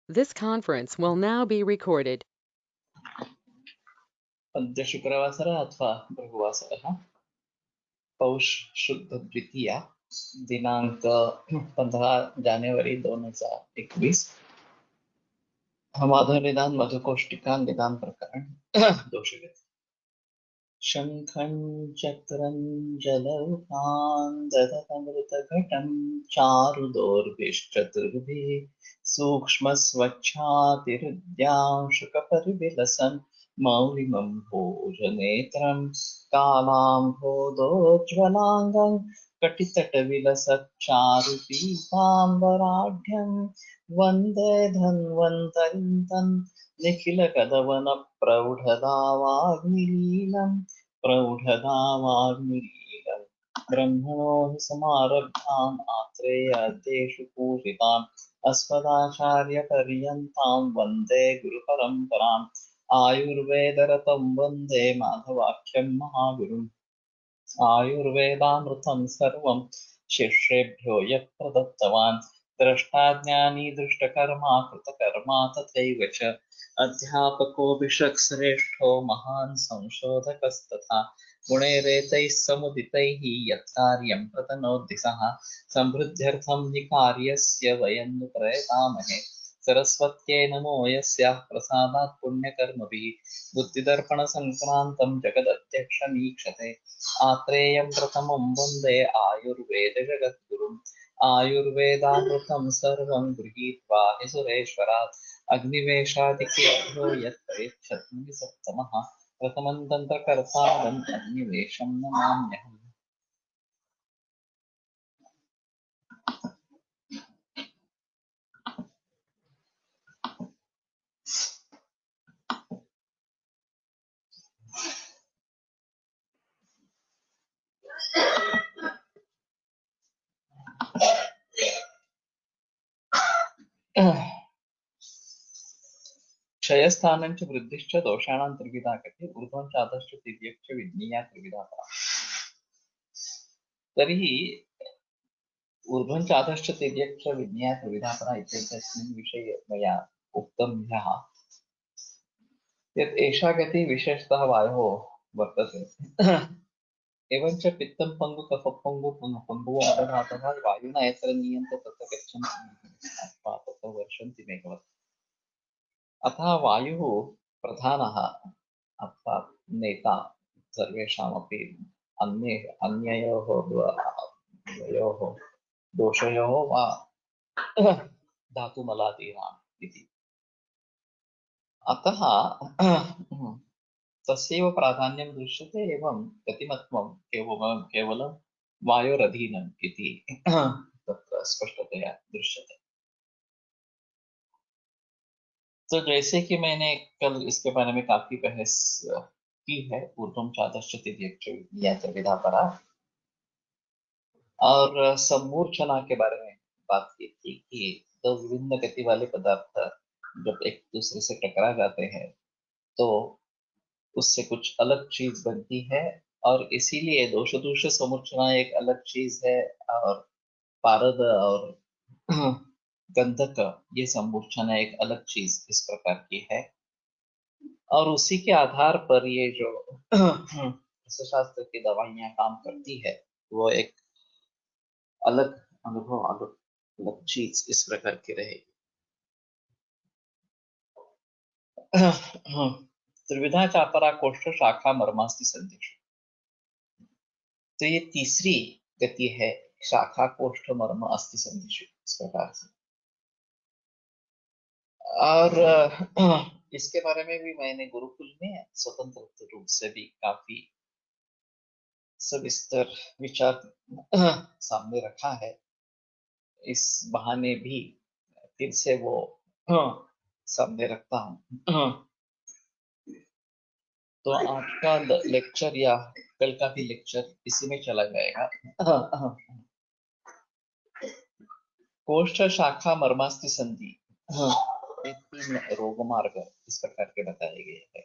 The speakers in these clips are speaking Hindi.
This conference will now be recorded. अद्य शुक्रवासर अथवा भृगुवासरः पौष शुद्ध द्वितीया दिनांक 15 जानेवारी 2021 माधव निदान मधुकोष्टिका निदान प्रकरण दोषगति शंखं चक्रं जलौकान् ददतमृतघटं चारुदोर्भिश्चतुर्भिः सूक्ष्मस्वच्छातिरुद्यांशुकपरिविलसन् मौलिमं भोजनेत्रं कालाम्भोदोज्ज्वलाङ्गं कटितटविलसच्चारुपीताम्बराढ्यं वन्दे धन्वन्तरिं निखिलकदवनप्रौढदावाग्निलीलम् प्रौढदावाग्निलीलम् ब्रह्मणो हि समारब्धाम् आत्रेयाद्येषु पूजिताम् अस्मदाचार्यपर्यन्तां वन्दे गुरुपरम्पराम् आयुर्वेदरतं वन्दे माधवाख्यं महागुरुम् आयुर्वेदामृतं सर्वं शिष्येभ्यो यः प्रदत्तवान् द्रष्टाज्ञानी दृष्टकर्मा कृतकर्मा तथैव च अध्यापको विषक्श्रेष्ठो महान् संशोधकस्तथा गुणैरेतैः समुदितैः यत्कार्यं प्रतनोति सः समृद्ध्यर्थं हि कार्यस्य वयं नु प्रयतामहे सरस्वत्यै नमो यस्याः प्रसादात् पुण्यकर्मभिः बुद्धिदर्पणसङ्क्रान्तं जगदध्यक्षमीक्षते आत्रेयं प्रथमं वन्दे आयुर्वेदजगद्गुरुम् आयुर्वेदामृतं सर्वं गृहीत्वा हि सुरेश्वरात् अग्निवेशादिकेभ्यो यत् प्रयच्छत्मुनि सप्तमः प्रथमं तन्त्रकर्तारम् अग्निवेशं नमाम्यहम्। क्षयस्थानं च वृद्धिश्च दोषाणां त्रिविधा कथ्य ऊर्ध्वं चाधश्च तिर्यक् च विज्ञेया त्रिविधा परा। तर्हि ऊर्ध्वं चाधश्च तिर्यक् च विज्ञेया त्रिविधा परा इत्येतस्मिन् विषये मया उक्तं ह्यः यत् एषा गतिः विशेषतः वायोः वर्तते। एवञ्च पित्तं पङ्गु कफः पङ्गु पङ्गुः अपघातः वायुना यत्र नीयन्ते तत्र गच्छन्ति अथवा तत्र वर्षन्ति मेघवत्। अतः वायुः प्रधानः अथवा नेता सर्वेषामपि अन्ययोः द्वयोः दोषयोः वा धातुमलादीनाम् इति। अतः तस्यैव प्राधान्यं दृश्यते एवं गतिमत्वं केवलं वायोरधीनम् इति तत्र स्पष्टतया दृश्यते। तो जैसे कि मैंने कल इसके बारे में काफी बहस की है ऊर्ध्वं चाधश्च तिर्यक् विधा परा और सम्मूर्छना के बारे में बात की थी कि दो विभिन्न गति वाले पदार्थ जब एक दूसरे से टकरा जाते हैं तो उससे कुछ अलग चीज बनती है और इसीलिए दोष दूष सम्मूर्छना एक अलग चीज है और पारद और गंधक ये सम्मूर्छना एक अलग चीज इस प्रकार की है और उसी के आधार पर ये जो रसशास्त्र की दवाइयां काम करती है वो एक अलग अनुभव अलग अलग चीज इस प्रकार की रहेगी। त्रिविधा चापरा कोष्ठ शाखा मर्मास्ति संदेश। तो ये तीसरी गति है शाखा कोष्ठ मर्म अस्थि संदेश इस प्रकार से। और इसके बारे में भी मैंने गुरुकुल में स्वतंत्र रूप से भी काफी सविस्तर विचार सामने रखा है। इस बहाने भी फिर से वो सामने रखता हूँ। तो आज का लेक्चर या कल का भी लेक्चर इसी में चला जाएगा। कोष्ठ शाखा मर्मास्ति संधि ये 3 रोग मार्ग इस प्रकार के बताए गए हैं।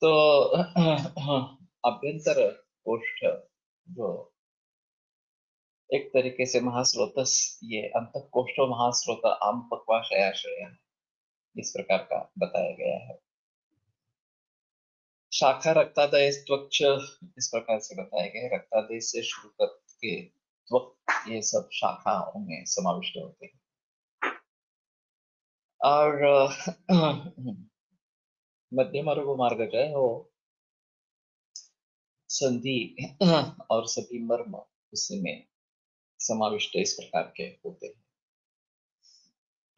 तो अभ्यंतर कोष्ठ जो एक तरीके से महास्रोतस, ये अंतःकोष्ठो महास्रोत आम पक्वाशयाश्रय इस प्रकार का बताया गया है। शाखा रक्तादय त्वक्ष इस प्रकार से बताया गया है। रक्तादय से शुरू करके त्वक ये सब शाखाओं में समाविष्ट होते हैं। और मध्य मार्ग जो है वो संधि और सभी मर्म उसी में समाविष्ट इस प्रकार के होते हैं।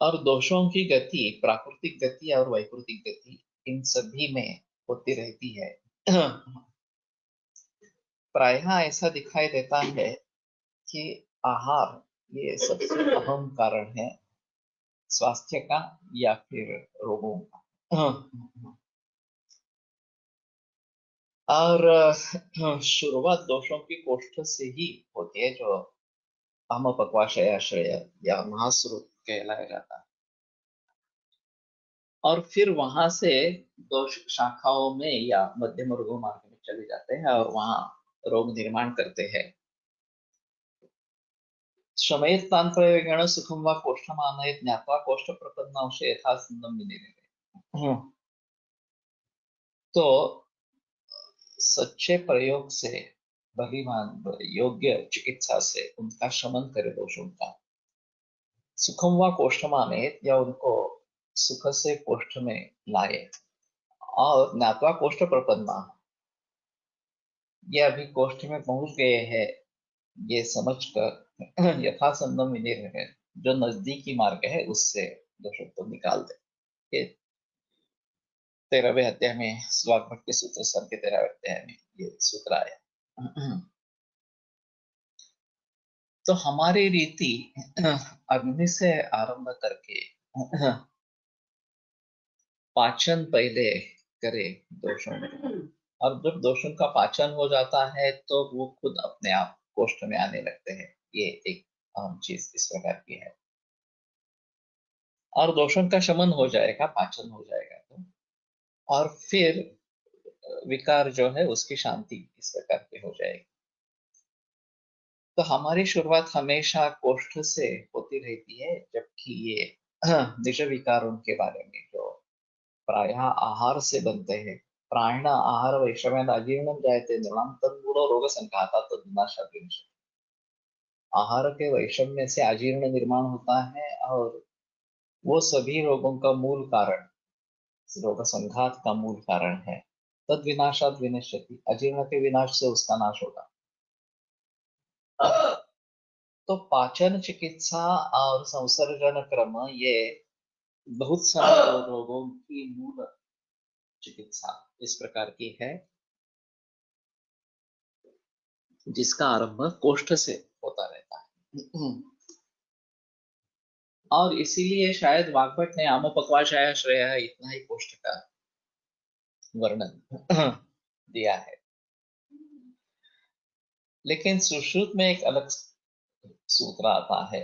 और दोषों की गति, प्राकृतिक गति और वैकृतिक गति, इन सभी में होती रहती है। प्रायः ऐसा दिखाई देता है कि आहार ये सबसे अहम कारण है स्वास्थ्य का या फिर रोगों का। और शुरुआत दोषों की कोष्ठ से ही होती है, जो आम पक्वाशयाश्रय या महास्रोत कहलाया जाता है। और फिर वहां से दोष शाखाओं में या मध्यम रोग मार्ग में चले जाते हैं और वहां रोग निर्माण करते हैं। श्रमेत तान प्रयोगेण सुखम व कोष्ठमानयेत ज्ञात्वा कोष्ठ प्रपन्नांश यथा सुन्दम विनिर्णय। तो सच्चे प्रयोग से, भलीभांत योग्य चिकित्सा से उनका शमन करे दोषों का। सुखम व कोष्ठमानयेत, या उनको सुख से कोष्ठ में लाए। और ज्ञात्वा कोष्ठ प्रपन्ना, ये अभी कोष्ठ में पहुंच गए हैं ये समझकर यथासंभव विनिर्णय, जो नजदीकी मार्ग है उससे दोषों को निकाल दे। ये 13वें अध्याय में स्वागत के सूत्र सर के 13वें अध्याय में ये सूत्र आया। तो हमारी रीति अग्नि से आरंभ करके पाचन पहले करे दोषों में, और जब दोषों का पाचन हो जाता है तो वो खुद अपने आप कोष्ठ में आने लगते हैं। ये एक अहम चीज इस प्रकार की है। और दोषों का शमन हो जाएगा, पाचन हो जाएगा तो, और फिर विकार जो है उसकी शांति इस प्रकार की हो जाएगी। तो हमारी शुरुआत हमेशा कोष्ठ से होती रहती है, जबकि ये निज विकारों के बारे में जो प्रायः आहार से बनते हैं, प्राण आहार वैषम्याद अजीर्णम जायते नृणाम तन्मूलो रोग संघाता तद्विनाशात् विनश्यति। आहार के वैषम्य से अजीर्ण निर्माण होता है और वो सभी रोगों का मूल कारण, रोग संघात का मूल कारण है। तद विनाशात विनश्यति, अजीर्ण के विनाश से उसका नाश होगा। तो पाचन चिकित्सा और संसर्जन क्रम ये बहुत सारे रोगों की मूल चिकित्सा इस प्रकार की है, जिसका आरंभ कोष्ठ से होता रहता है। और इसीलिए शायद वाग्भट ने आम पक्वाशयाश्रय इतना ही कोष्ठ का वर्णन दिया है। लेकिन सुश्रुत में एक अलग सूत्र आता है।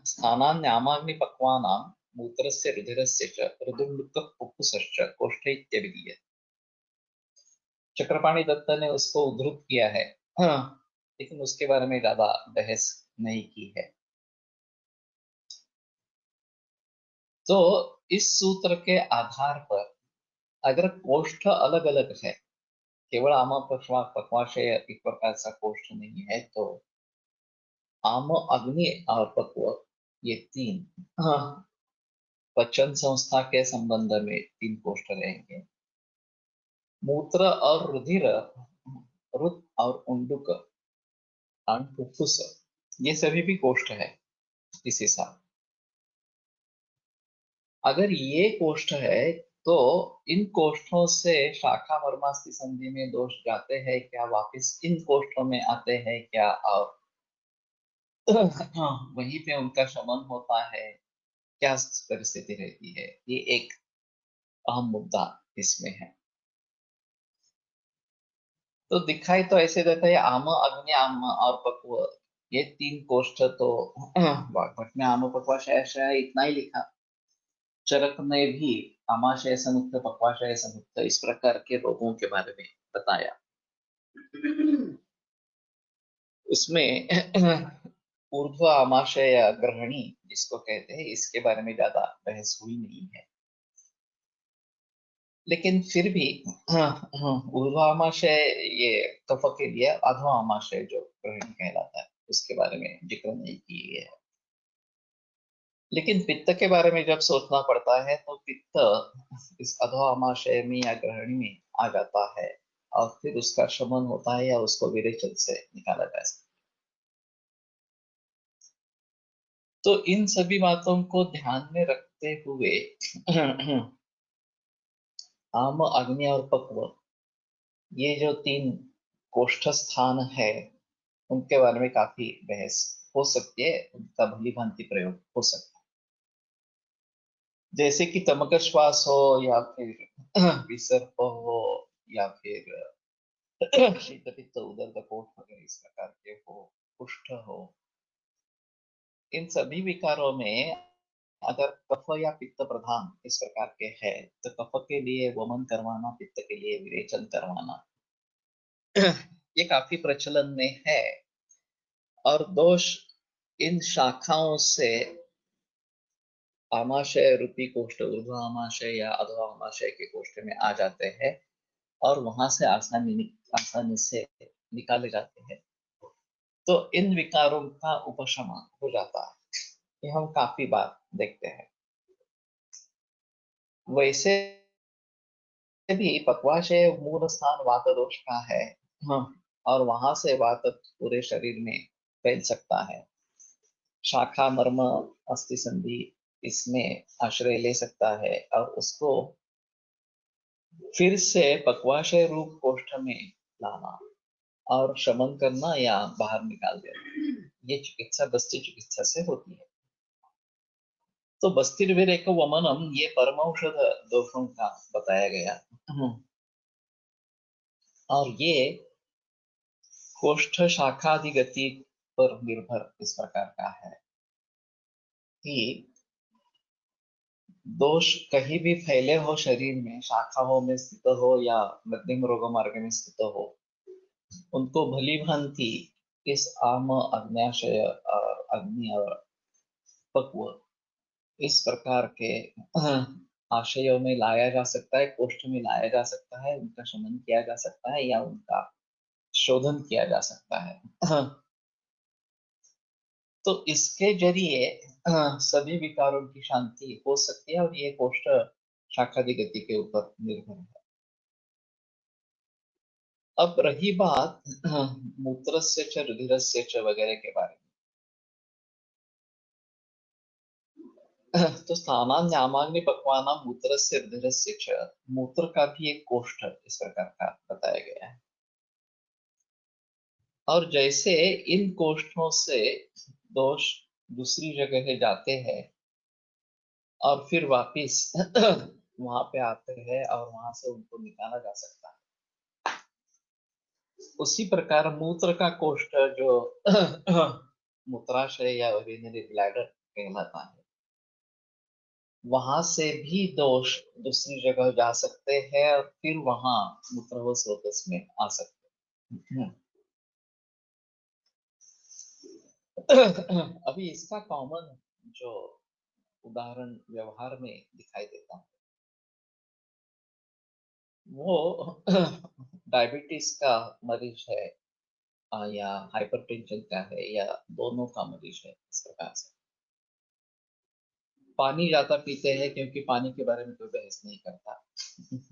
स्थानान्यामाग्नि पक्वानां मूत्रस्य रुधिरस्य च रुधिर्मुक्तः फुफ्फुसश्च कोष्ठ इत्यभिधीयते। चक्रपाणि दत्त ने उसको उद्धृत किया है, लेकिन उसके बारे में ज्यादा बहस नहीं की है। तो इस सूत्र के आधार पर अगर कोष्ठ अलग अलग है, केवल आम पक्वाशय एक प्रकार सा कोष्ठ नहीं है, तो आम, अग्नि और पक्व ये तीन पचन संस्था के संबंध में तीन कोष्ठ रहेंगे। मूत्र और रुधिर, रुत और उंडुक और फुफ्फुस, ये सभी भी कोष्ठ है इसी साथ। अगर ये कोष्ठ है तो इन कोष्ठों से शाखा मर्मास्थि संधि में दोष जाते हैं क्या, वापस इन कोष्ठों में आते हैं क्या, और वहीं पे उनका शमन होता है क्या, परिस्थिति रहती है, ये एक अहम मुद्दा इसमें है। तो दिखाई तो ऐसे देता है आम, अग्नि, आम और पक्व ये तीन कोष्ठ तो वाग्भट में आम पक्वाशय इतना ही लिखा। चरक ने भी आमाशय समुक्त, पक्वाशय समुक्त इस प्रकार के रोगों के बारे में बताया। उसमें ऊर्ध्व आमाशय या ग्रहणी जिसको कहते हैं, इसके बारे में ज्यादा बहस हुई नहीं है। लेकिन फिर भी ऊर्ध्व आमाशय ये कफ के लिए, अधो आमाशय जो ग्रहणी कहलाता है उसके बारे में जिक्र नहीं की है। लेकिन पित्त के बारे में जब सोचना पड़ता है तो पित्त इस अधो आमाशय में या ग्रहणी में आ जाता है, और फिर उसका शमन होता है या उसको विरेचन से निकाला जा सकता है। तो इन सभी बातों को ध्यान में रखते हुए आम, अग्नि और पक्व, ये जो तीन कोष्ठ स्थान है, उनके बारे में काफी बहस हो सकती है, उनका भली भांति प्रयोग हो सकता है। जैसे कि तमक श्वास हो, या फिर विसर्प हो, या फिर शीत पित्त उदर कोष्ठ वगैरह इस प्रकार के हो, कुष्ठ हो, इन सभी विकारों में अगर कफ या पित्त प्रधान इस प्रकार के है, तो कफ के लिए वमन करवाना, पित्त के लिए विरेचन करवाना, ये काफी प्रचलन में है। और दोष इन शाखाओं से आमाशय रूपी कोष्ठ, ऊर्ध्व आमाशय या अधो आमाशय के कोष्ठ में आ जाते हैं, और वहां से आसानी से निकाले जाते हैं। तो इन विकारों का उपशमन हो जाता है, ये हम काफी बार देखते हैं। वैसे भी पक्वाशय मूल स्थान वात दोष का है। हाँ, और वहां से वात पूरे शरीर में फैल सकता है। शाखा, मर्म, अस्थि संधि इसमें आश्रय ले सकता है, और उसको फिर से पक्वाशय रूप कोष्ठ में लाना और शमन करना या बाहर निकाल देना, ये चिकित्सा बस्ती चिकित्सा से होती है। तो बस्तिर्विरेक वमनम, ये परमौषध दोषों का बताया गया। और ये कोष्ठ शाखादि गति पर निर्भर इस प्रकार का है कि दोष कहीं भी फैले हो शरीर में, शाखाओं में स्थित हो या मध्यम रोग मार्ग में स्थित हो, उनको भली भांति इस आम, अग्न्याशय और अग्नि और पक्व इस प्रकार के आशयों में लाया जा सकता है, कोष्ठ में लाया जा सकता है, उनका शमन किया जा सकता है या उनका शोधन किया जा सकता है। तो इसके जरिए सभी विकारों की शांति हो सकती है, और ये कोष्ठ शाखादि गति के ऊपर निर्भर है। अब रही बात मूत्रस्य च रुधिरस्य च वगैरह के बारे में, तो स्थानान्यामाग्नि पक्वानां मूत्रस्य रुधिरस्य च, मूत्र का भी एक कोष्ठ इस प्रकार का बताया गया है। और जैसे इन कोष्ठों से दोष दूसरी जगह जाते हैं और फिर वापिस वहां पे आते हैं और वहां से उनको निकाला जा सकता है, उसी प्रकार मूत्र का कोष्ठ जो मूत्राशय या यूरिनरी ब्लैडर कहलाता है, वहां से भी दोष दूसरी जगह जा सकते हैं और फिर वहां मूत्र व स्रोतस में आ सकते हैं। अभी इसका कॉमन जो उदाहरण व्यवहार में दिखाई देता है, वो डायबिटीज का मरीज है, या हाइपरटेंशन का है, या दोनों का मरीज है, इस प्रकार से पानी ज्यादा पीते हैं, क्योंकि पानी के बारे में कोई बहस नहीं करता।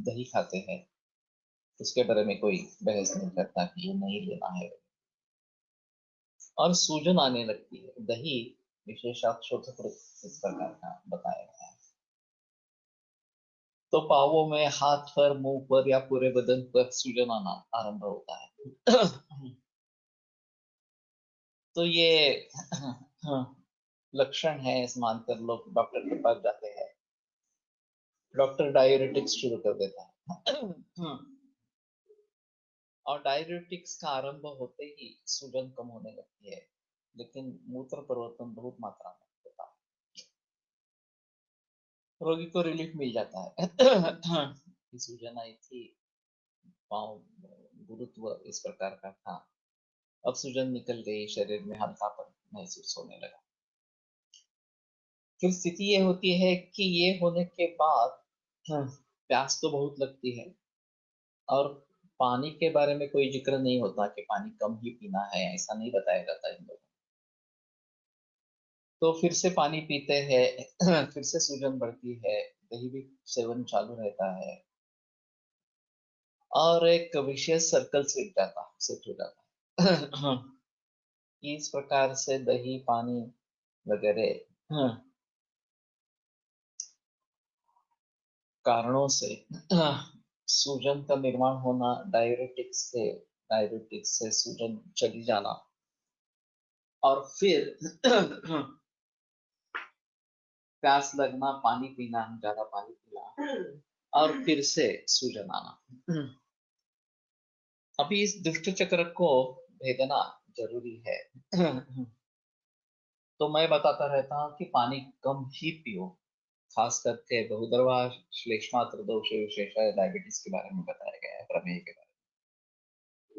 दही खाते हैं, उसके बारे में कोई बहस नहीं करता कि ये नहीं लेना है। और सूजन आने लगती है, दही विशेषाक्षोथ इस प्रकार का बताया गया है। तो पावों में, हाथ पर, मुंह पर या पूरे बदन पर सूजन आना आरंभ होता है। तो ये लक्षण है, इस मानकर लोग डॉक्टर के पास जाते हैं, डॉक्टर डाययूरेटिक्स शुरू कर देता है। और डाययूरेटिक्स का आरंभ होते ही सूजन कम होने लगती है, लेकिन मूत्र परिवर्तन बहुत मात्रा में होता है, रोगी को रिलीफ मिल जाता है। सूजन आई थी, पाँव गुरुत्व इस प्रकार का था, अब सूजन निकल गई, शरीर में हल्कापन महसूस होने लगा। फिर स्थिति ये होती है कि ये होने के बाद प्यास तो बहुत लगती है, और पानी के बारे में कोई जिक्र नहीं होता कि पानी कम ही पीना है, ऐसा नहीं बताया जाता इन लोगों को। तो फिर से पानी पीते हैं, फिर से सूजन बढ़ती है, दही भी सेवन चालू रहता है, और एक विशेष सर्कल सेट हो जाता है। इस प्रकार से दही, पानी वगैरह कारणों से सूजन का निर्माण होना, डायरेटिक्स से सूजन चली जाना, और फिर प्यास लगना, पानी पीना, ज्यादा पानी पीना, और फिर से सूजन आना। अभी इस दुष्ट चक्र को भेदना जरूरी है। तो मैं बताता रहता हूँ कि पानी कम ही पियो, खास करके बहुद्रवा श्लेष्मात्र दोष विशेष डायबिटीज के बारे में बताया गया है, प्रमेह के बारे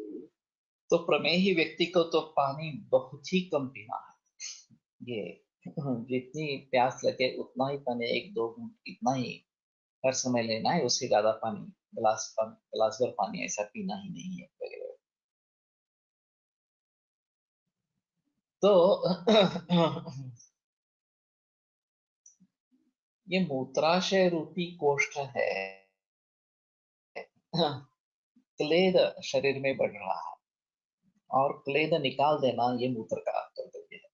में। तो प्रमेही व्यक्ति को तो पानी बहुत ही कम पीना है। ये जितनी प्यास लगे उतना ही पानी, एक दो घूंट इतना ही हर समय लेना है, उससे ज्यादा पानी, गिलास भर पानी ऐसा पीना ही नहीं है वगैरह। तो ये मूत्राशय रूपी कोष्ठ है, क्लेद शरीर में बढ़ रहा है, और क्लेद निकाल देना ये मूत्र का कर्तव्य है,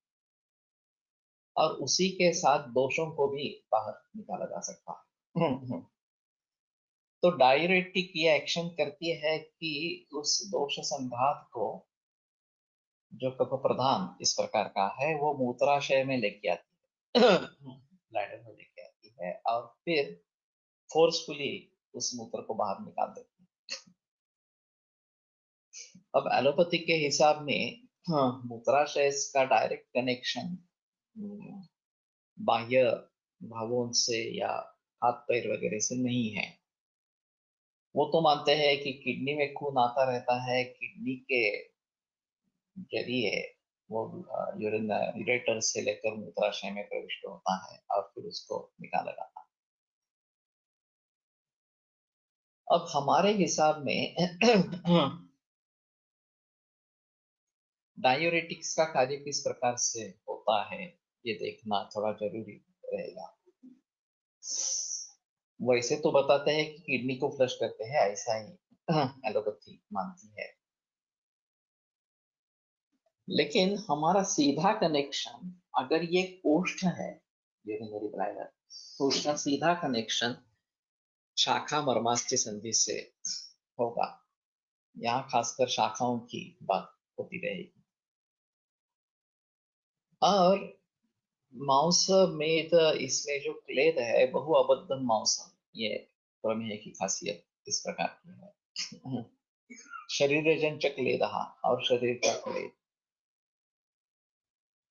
और उसी के साथ दोषों को भी बाहर निकाला जा सकता है। तो डायरेटिक ये एक्शन करती है कि उस दोष संघात को, जो कफ प्रधान इस प्रकार का है, वो मूत्राशय में लेके आती है, ब्लैडर में लेके आती है, और फिर फोर्सफुली उस मूत्र को बाहर निकाल देती है। अब एलोपैथी के हिसाब में मूत्राशय का डायरेक्ट कनेक्शन बाह्य भावों से या हाथ पैर वगैरह से नहीं है। वो तो मानते हैं कि किडनी में खून आता रहता है, किडनी के जरिए वो यूरिन यूरेटर से लेकर मूत्राशय में प्रविष्ट होता है, और फिर उसको निकाला जाता है। अब हमारे हिसाब में डायूरेटिक्स का कार्य किस प्रकार से होता है, ये देखना थोड़ा जरूरी रहेगा। वैसे तो बताते हैं कि किडनी को फ्लश करते हैं, ऐसा ही एलोपैथी मानती है, लेकिन हमारा सीधा कनेक्शन, अगर ये कोष्ठ है, यूरिनरी ब्लैडर, तो उसका सीधा कनेक्शन शाखा मर्मास्थि संधि से होगा। यहाँ खासकर शाखाओं की बात होती रहेगी, और मांस में तो इसमें जो क्लेद है, बहु अबद्धम मांस, ये प्रमेय की खासियत इस प्रकार की है। शरीर जंच क्लेद, और शरीर का क्लेद,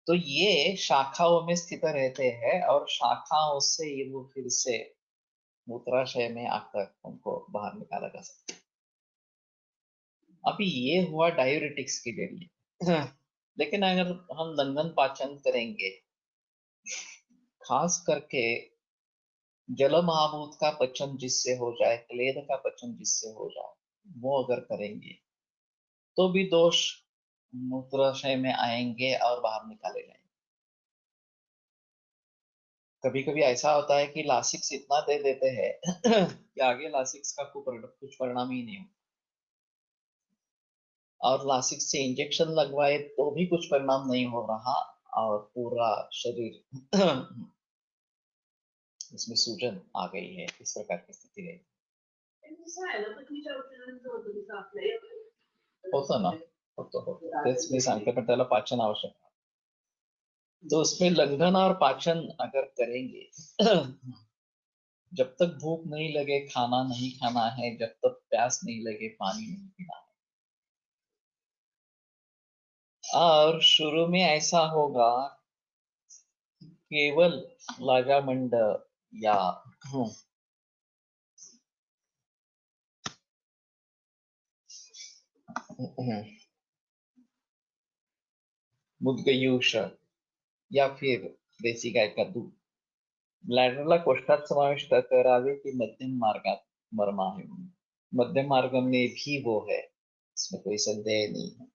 तो ये शाखाओं में स्थित रहते हैं, और शाखाओं से ये वो फिर से मूत्राशय में आकर उनको बाहर निकाला जा सकता है। अभी ये हुआ डायूरेटिक्स के जरिए। लेकिन अगर हम लंघन पाचन करेंगे, खास करके जल महाभूत का पचन जिससे हो जाए, क्लेद का पचन जिससे हो जाए, वो अगर करेंगे तो भी दोष मूत्राशय में आएंगे और बाहर निकाले जाएंगे। कभी कभी ऐसा होता है कि लासिक्स इतना दे देते हैं कि आगे लासिक्स का कुछ परिणाम ही नहीं हो, और लासिक्स से इंजेक्शन लगवाए तो भी कुछ परिणाम नहीं हो रहा, और पूरा शरीर इसमें सूजन आ गई है, इस प्रकार की स्थिति रही। होतं ना, होतं तेच मी सांगते, पण त्याला पाचन आवश्यक आहे. तो उसमें लंघन और पाचन अगर करेंगे, जब तक भूख नहीं लगे खाना नहीं खाना है, जब तक प्यास नहीं लगे पानी नहीं पीना है। और शुरू में ऐसा होगा, केवल लागामंड या मुदगयूष या फिर देशी गाय का दूध ब्लॅडरला कोष्ठात समाविष्ट करावे की मध्यम मार्गात मर्म आहे म्हणून. मध्यम मार्ग में भी वो है, इसमें कोई संदेह नहीं है.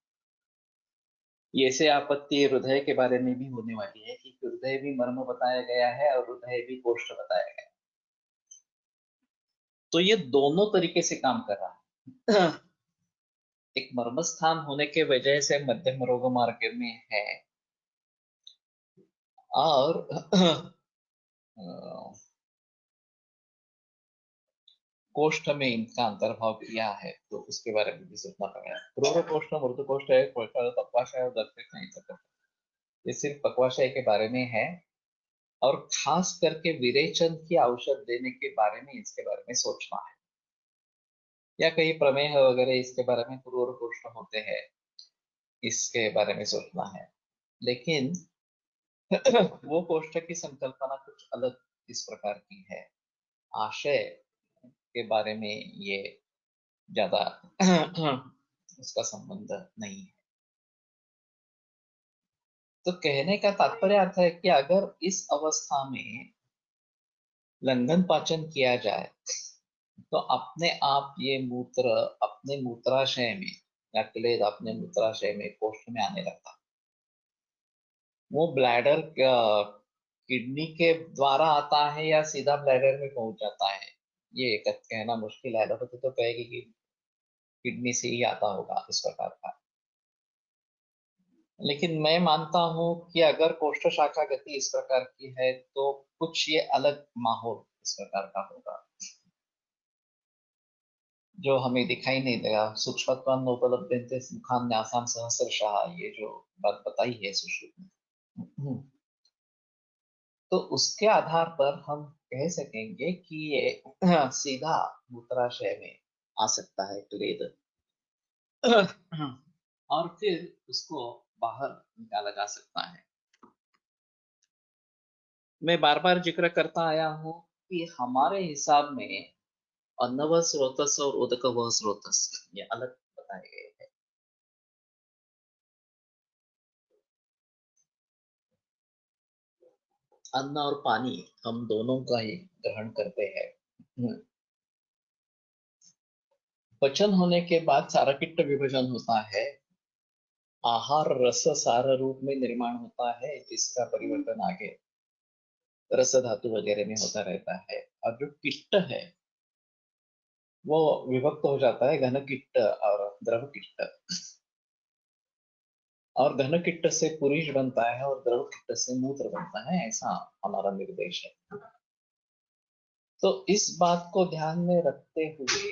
ये से आपत्ति हृदय के बारे में भी होने वाली है कि हृदय भी मर्म बताया गया है और हृदय भी कोष्ठ बताया गया है. तो ये दोनों तरीके से काम कर रहा है. एक मर्म स्थान होने के वजह से मध्यम रोग मार्ग में है और कोष्ठ में इनका अंतर्भाव किया है, तो उसके बारे में भी सोचना पड़ेगा. क्रूर कोष्ठ, मृदु कोष्ठ है, पक्वाशय और दर्पित नहीं सकता. ये सिर्फ पक्वाशय के बारे में है और खास करके विरेचन की औषध देने के बारे में इसके बारे में सोचना है. या कई प्रमेह वगैरह इसके बारे में क्रूर कोष्ठ होते हैं, इसके बारे में सोचना है. लेकिन वो कोष्ठ की संकल्पना कुछ अलग इस प्रकार की है. आशय के बारे में ये ज्यादा उसका संबंध नहीं है. तो कहने का तात्पर्य अर्थ है कि अगर इस अवस्था में लंघन पाचन किया जाए तो अपने आप ये मूत्र अपने मूत्राशय में या क्लेद अपने मूत्राशय में कोष्ठ में आने लगता. वो ब्लैडर किडनी के द्वारा आता है या सीधा ब्लैडर में पहुंच जाता है, ये कहना मुश्किल है. तो कहेगी कि किडनी से ही आता होगा इस प्रकार का. लेकिन मैं मानता हूं कि अगर कोष्ठ शाखा गति इस प्रकार की है तो कुछ ये अलग माहौल इस प्रकार का होगा जो हमें दिखाई नहीं देगा. सूक्ष्मत्वान नोपलब्धन्ते मुखान्यासाम सहस्रशः, ये जो बात बताई है सुश्रुत में, तो उसके आधार पर हम कह सकेंगे कि ये सीधा मूत्राशय में आ सकता है क्लेद और फिर उसको बाहर निकाला जा सकता है. मैं बार बार जिक्र करता आया हूं कि हमारे हिसाब में अन्नव स्रोतस और उदक स्रोतस ये अलग बताए गए हैं. अन्न और पानी हम दोनों का ही ग्रहण करते हैं. पचन होने के बाद सारकिट्ट विभाजन होता है. आहार रस सार रूप में निर्माण होता है जिसका परिवर्तन आगे रस धातु वगैरह में होता रहता है. और जो किट्ट है वो विभक्त हो जाता है घन किट्ट और द्रव किट्ट. और घन किट्ट से पुरीष बनता है और द्रव किट्ट से मूत्र बनता है, ऐसा हमारा निर्देश है. तो इस बात को ध्यान में रखते हुए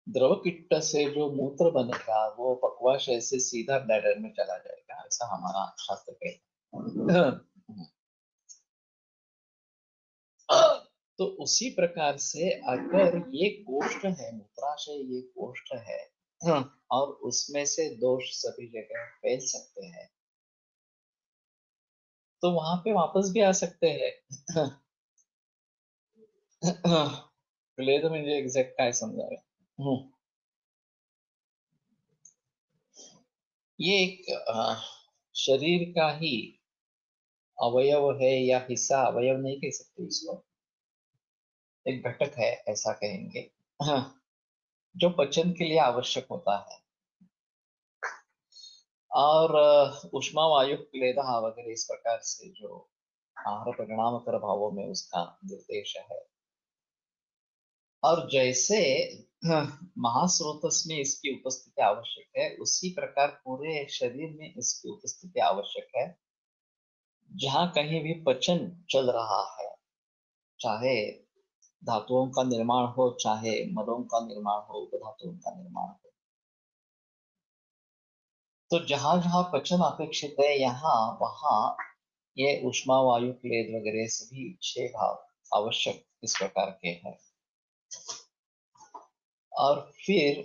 द्रव किट्ट से जो मूत्र बनेगा वो पक्वाशय से सीधा ब्लैडर में चला जाएगा, ऐसा हमारा शास्त्र कहता है. तो उसी प्रकार से अगर ये कोष्ठ है मूत्राशय, ये कोष्ठ है और उसमें से दोष सभी जगह फैल सकते हैं तो वहां पे वापस भी आ सकते हैं. क्लेद म्हणजे एक्झॅक्ट काय समजावे. ये एक शरीर का ही अवयव है या हिस्सा, अवयव नहीं कह सकते इसको, एक घटक है ऐसा कहेंगे, जो पचन के लिए आवश्यक होता है. और उष्मा वायु क्लेद वगैरह इस प्रकार से जो आहार परिणाम कर भावों में उसका निर्देश है. और जैसे महास्रोतस में इसकी उपस्थिति आवश्यक है उसी प्रकार पूरे शरीर में इसकी उपस्थिति आवश्यक है. जहां कहीं भी पचन चल रहा है, चाहे धातुओं का निर्माण हो चाहे मलों का निर्माण हो उपधातुओं का निर्माण हो, तो जहां जहां पचन अपेक्षित है यहाँ वहां ये उष्मा वायु क्लेद वगैरह सभी 6 भाव आवश्यक इस प्रकार के हैं. और फिर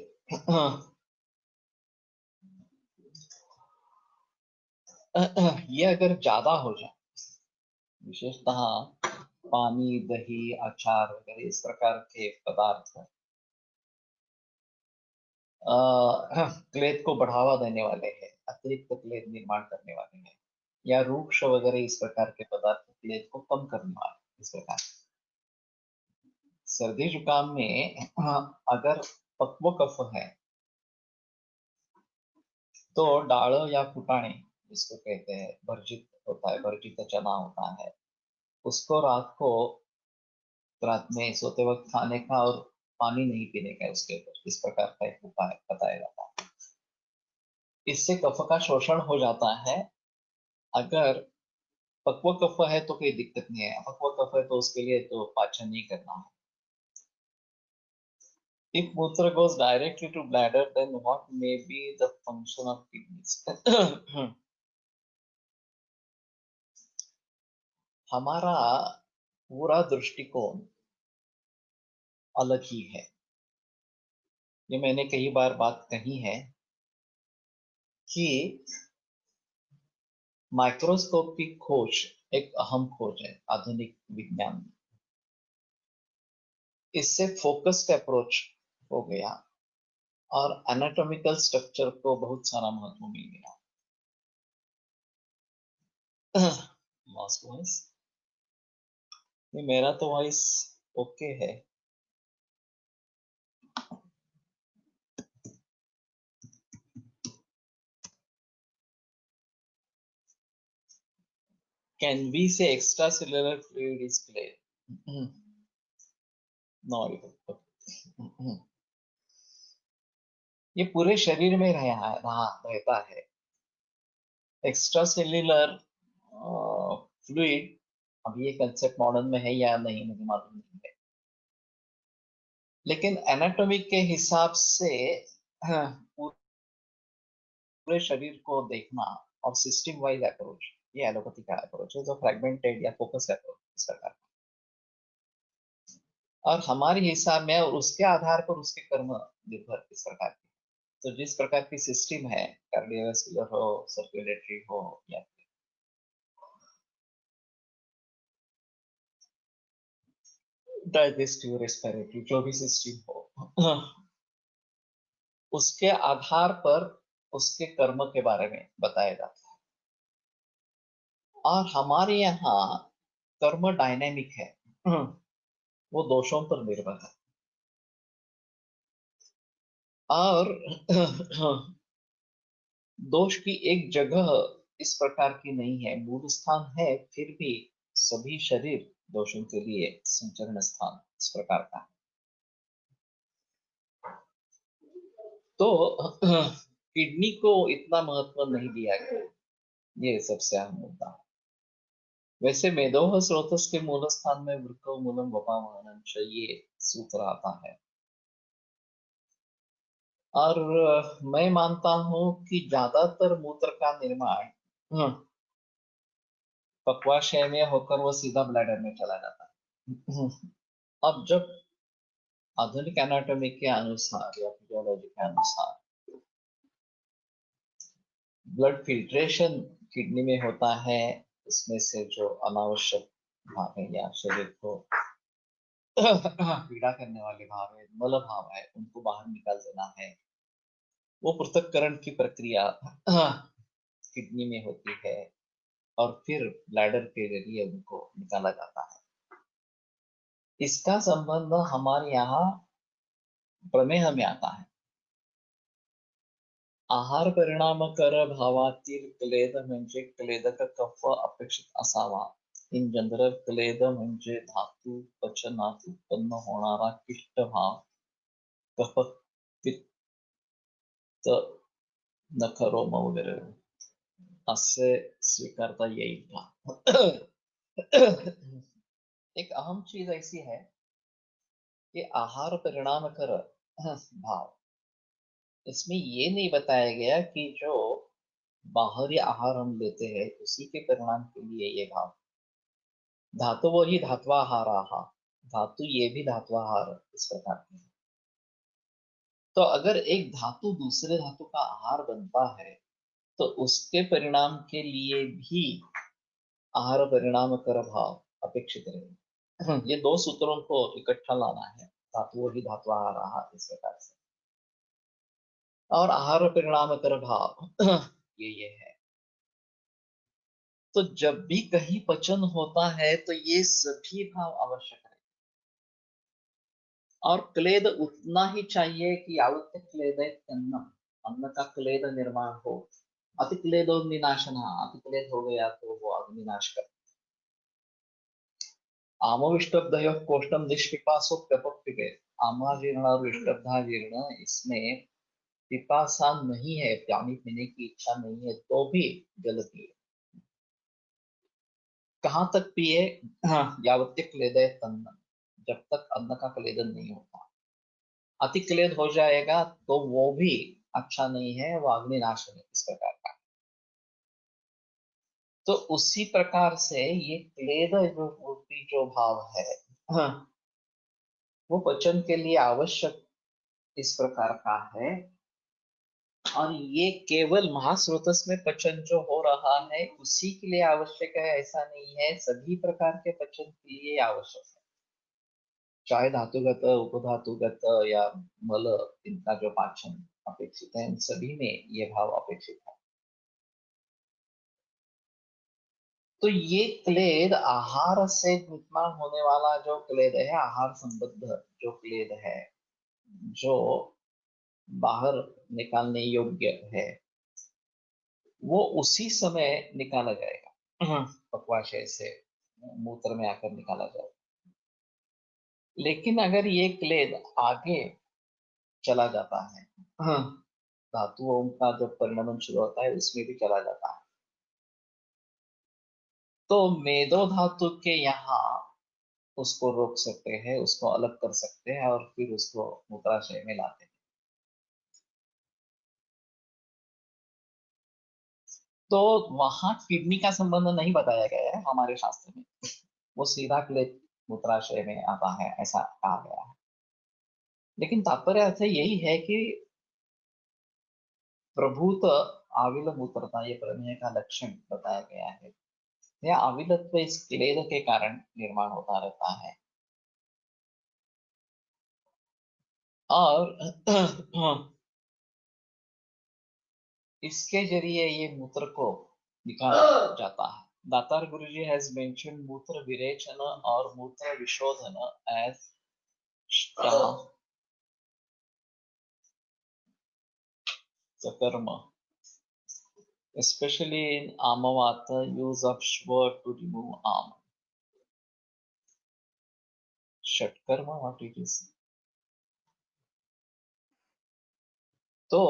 ये अगर ज्यादा हो जाए, विशेषतः पानी दही अचार वगैरह इस प्रकार के पदार्थ क्लेद को बढ़ावा देने वाले हैं, अतिरिक्त क्लेद निर्माण करने वाले हैं, या रूक्ष वगैरह इस प्रकार के पदार्थ क्लेद को कम करने वाले इस प्रकार। सर्दी जुकाम में अगर पक्व कफ है तो डाल या फुटाने जिसको कहते हैं, भर्जित होता है, भर्जित चना होता है, उसको रात में सोते वक्त खाने का और पानी नहीं पीने का, उसके ऊपर इस प्रकार का एक उपाय बताया जाता है। इससे कफ का शोषण हो जाता है। अगर पक्व कफ है तो कोई दिक्कत नहीं है, अपक्व कफ है तो उसके लिए तो पाचन नहीं करना है। If मूत्र goes directly to bladder, then what may be the function of kidneys? हमारा पूरा दृष्टिकोण अलग ही है। ये मैंने कई बार बात कही है कि माइक्रोस्कोप की खोज एक अहम खोज है आधुनिक विज्ञान में। इससे फोकस्ड अप्रोच हो गया और एनाटॉमिकल स्ट्रक्चर को बहुत सारा महत्व मिल गया। लॉस्ट वॉइस, मेरा तो वॉइस ओके है। Can we say extracellular fluid is clear? No. ये पूरे शरीर में रहता है। एक्स्ट्रासेल्युलर फ्लूइड, अब ये कंसेप्ट मॉडर्न में है या नहीं मुझे मालूम नहीं है, लेकिन एनाटॉमी के हिसाब से पूरे शरीर को देखना और सिस्टम वाइज अप्रोच, ये एलोपैथी का अप्रोच है, जो फ्रेगमेंटेड या फोकस अप्रोच इस प्रकार। और हमारे हिसाब में और उसके आधार पर उसके कर्म निर्भर इस प्रकार के। तो जिस प्रकार की सिस्टम है, कार्डियोवास्कुलर हो, सर्कुलेटरी हो, या डाइजेस्टिव, रेस्पिरेटरी, जो भी सिस्टम हो, उसके आधार पर उसके कर्म के बारे में बताया जाता है। और हमारे यहाँ कर्म डायनेमिक है, वो दोषों पर निर्भर है। और दोष की एक जगह इस प्रकार की नहीं है, मूल स्थान है, फिर भी सभी शरीर दोषों के लिए संचरण स्थान इस प्रकार का है। तो किडनी को इतना महत्व नहीं दिया गया, ये सबसे अहम मुद्दा है। वैसे मेदोह स्रोतस के मूल स्थान में वृक्को मूलम वपावहनम च, ये सूत्र आता है। और मैं मानता हूं कि ज्यादातर मूत्र का निर्माण पक्वाशय में होकर वो सीधा ब्लैडर में चला जाता है। अब जब आधुनिक एनाटॉमी के अनुसार या फिजियोलॉजी के अनुसार ब्लड फिल्ट्रेशन किडनी में होता है, उसमें से जो अनावश्यक भाग है या शरीर को पीड़ा करने वाले भाव है, मल भाव है, उनको बाहर निकाल देना है। वो पृथक्करण की प्रक्रिया किडनी में होती है और फिर ब्लैडर के जरिए उनको निकाला जाता है। इसका संबंध हमारे यहाँ प्रमेह में आता है। आहार परिणामकर भावातील क्लेद म्हणजे क्लेदक कफ अपेक्षित असावा. इन जनरल क्लेद म्हणजे धातू पचनात उत्पन्न होणारा किष्ट भाव, कफ, पित्त, नखरोम वगैरे असे स्वीकारता येईल का? एक अहम चीज ऐसी है कि आहार परिणाम कर भाव, इसमें ये नहीं बताया गया कि जो बाहरी आहार हम लेते हैं उसी के परिणाम के लिए ये भाव। धातु वो ही धात्वाहाराः, धातु ये भी धात्वाहार इस प्रकार के हैं। तो अगर एक धातु दूसरे धातु का आहार बनता है तो उसके परिणाम के लिए भी आहार परिणाम कर भाव अपेक्षित रहेगा। ये दो सूत्रों को इकट्ठा लाना है, धातु ही धात्वाहाराः इस प्रकार से। और आहार परिणाम कर भाव ये है। तो जब भी कहीं पचन होता है तो ये सभी भाव आवश्यक है। और क्लेद उतना ही चाहिए कि यावत् क्लेद अन्न, अन्न का क्लेद निर्माण हो। अति क्लेदो विनाशन, अति क्लेद हो गया तो वो अग्निनाश कर। आमोविष्टब्धयो कोष्ठम निष्पिपासो व्यपक्तिके। आमाजीर्ण और विष्टब्धा जीर्ण, इसमें पिपासा नहीं है, पानी पीने की इच्छा नहीं है, तो भी जल पिए। कहाँ तक पिए? हाँ, यावत् क्लेद तन्न, जब तक अन्न का क्लेदन नहीं होता। अति क्लेद हो जाएगा तो वो भी अच्छा नहीं है, वो अग्निनाश है इस प्रकार का। तो उसी प्रकार से ये क्लेद जो वृत्ति जो भाव है, हाँ, वो पचन के लिए आवश्यक इस प्रकार का है। और ये केवल महास्रोतस में पचन जो हो रहा है उसी के लिए आवश्यक है ऐसा नहीं है, सभी प्रकार के पचन के लिए आवश्यक है। चाहे धातुगत, उपधातुगत या मल, इनका जो पाचन अपेक्षित है, इन सभी में ये भाव अपेक्षित है। तो ये क्लेद आहार से निर्माण होने वाला जो क्लेद है, आहार संबद्ध जो क्लेद है, जो बाहर निकालने योग्य है, वो उसी समय निकाला जाएगा। पक्वाशय से मूत्र में आकर निकाला जाएगा। लेकिन अगर ये क्लेद आगे चला जाता है, धातुओं का जब परिणमन शुरू होता है उसमें भी चला जाता है, तो मेदो धातु के यहाँ उसको रोक सकते हैं, उसको अलग कर सकते हैं और फिर उसको मूत्राशय में लाते हैं। तो वहां किडनी का संबंध नहीं बताया गया है हमारे शास्त्र में, वो सीधा क्लेद मूत्राशय में आता है ऐसा कहा गया है। लेकिन तात्पर्य अर्थ यही है कि प्रभूत आविल मूत्रता, ये प्रमेय का लक्षण बताया गया है। यह आविलत्व इस क्लेद के कारण निर्माण होता रहता है। और इसके जरिए ये मूत्र को निकाला जाता है। दातार गुरुजी हैज मेंशन मूत्र विरेचन और मूत्र विशोधन एज कर्म, especially in amavata, use of shva to remove am. षटकर्म, what it is? तो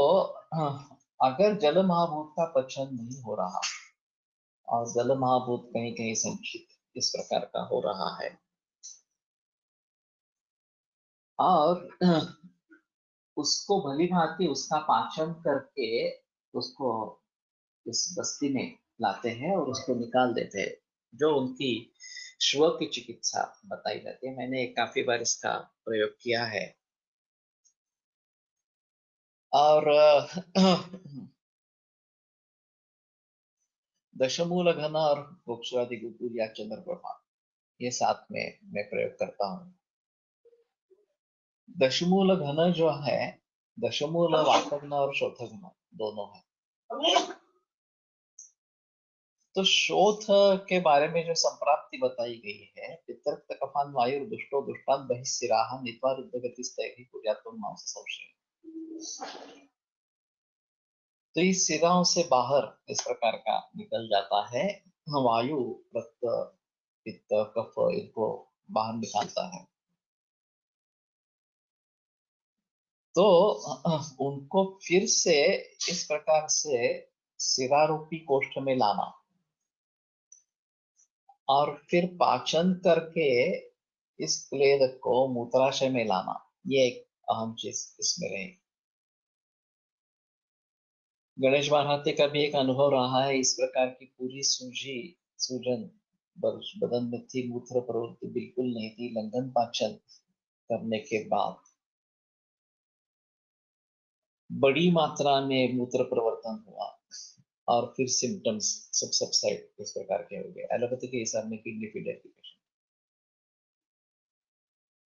अगर जल महाभूत का पचन नहीं हो रहा और जल महाभूत कहीं कहीं संचित इस प्रकार का हो रहा है, और उसको भली भांति उसका पाचन करके उसको इस बस्ती में लाते हैं और उसको निकाल देते हैं, जो उनकी श्व की चिकित्सा बताई जाती है। मैंने काफी बार इसका प्रयोग किया है। और दशमूल घन और गोक्षवादि गुपुर या चंद्रप्रभा, ये साथ में मैं प्रयोग करता हूँ। दशमूल घन जो है, दशमूल वातघ्न और शोथघ्न दोनों है। तो शोथ के बारे में जो संप्राप्ति बताई गई है, पितृक्त कफान वायु दुष्टो दुष्टान बहिस्सिराह नित्वा रुद्रगति स्थैर्य कुर्यात्म मांस संशय। तो इस सिराओं से बाहर इस प्रकार का निकल जाता है, वायु रक्त पित्त कफ इनको बाहर निकालता है। तो उनको फिर से इस प्रकार से सिरारूपी कोष्ठ में लाना और फिर पाचन करके इस क्लेद को मूत्राशय में लाना, ये एक अहम चीज इसमें रही। गणेश महाराज का भी एक अनुभव रहा है इस प्रकार की, पूरी सूजन बदन में थी, मूत्र प्रवृत्ति बिल्कुल नहीं थी, लंघन पाचन करने के बाद बड़ी मात्रा में मूत्र प्रवर्तन हुआ और फिर सिम्टम्स सब सबसाइड इस प्रकार के हो गए। एलोपैथी के हिसाब में किडनी फेलियर की पेशेंट,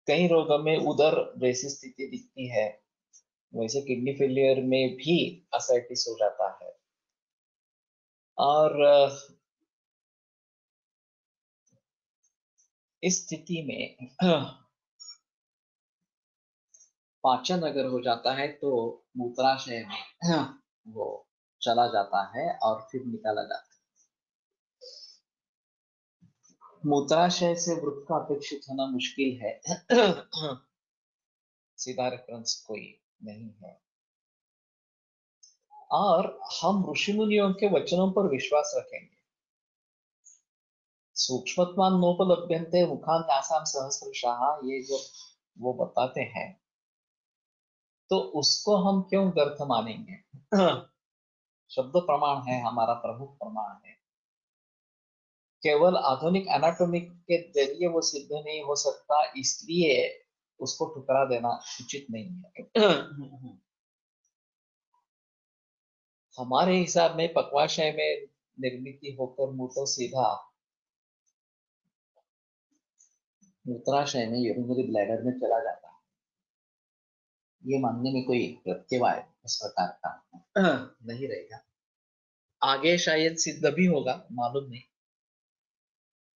कई रोगों में उदर जैसी स्थिति दिखती है, वैसे किडनी फेलियर में भी असाइटिस हो जाता है। और इस स्थिति में पाचन अगर हो जाता है तो मूत्राशय में वो चला जाता है और फिर निकाला जाता है। मूत्राशय से वृक्क का अपेक्षित होना मुश्किल है। सीधा रेफरेंस कोई नहीं है। और हम ऋषि मुनियों के वचनों पर विश्वास रखेंगे। सूक्ष्मत्वान नोपलभ्यन्ते मुखान्यासाम सहस्रशः, ये जो वो बताते हैं तो उसको हम क्यों व्यर्थ मानेंगे? शब्द प्रमाण है, हमारा प्रमुख प्रमाण है। केवल आधुनिक एनाटॉमिक के जरिए वो सिद्ध नहीं हो सकता, इसलिए उसको ठुकरा देना उचित नहीं है। हमारे हिसाब में पक्वाशय में निर्मित होकर मूत्र सीधा मूत्राशय में यूरिनरी ब्लैडर में चला जाता है। ये मानने में कोई प्रत्यवाय इस प्रकार का नहीं रहेगा। आगे शायद सिद्ध भी होगा, मालूम नहीं।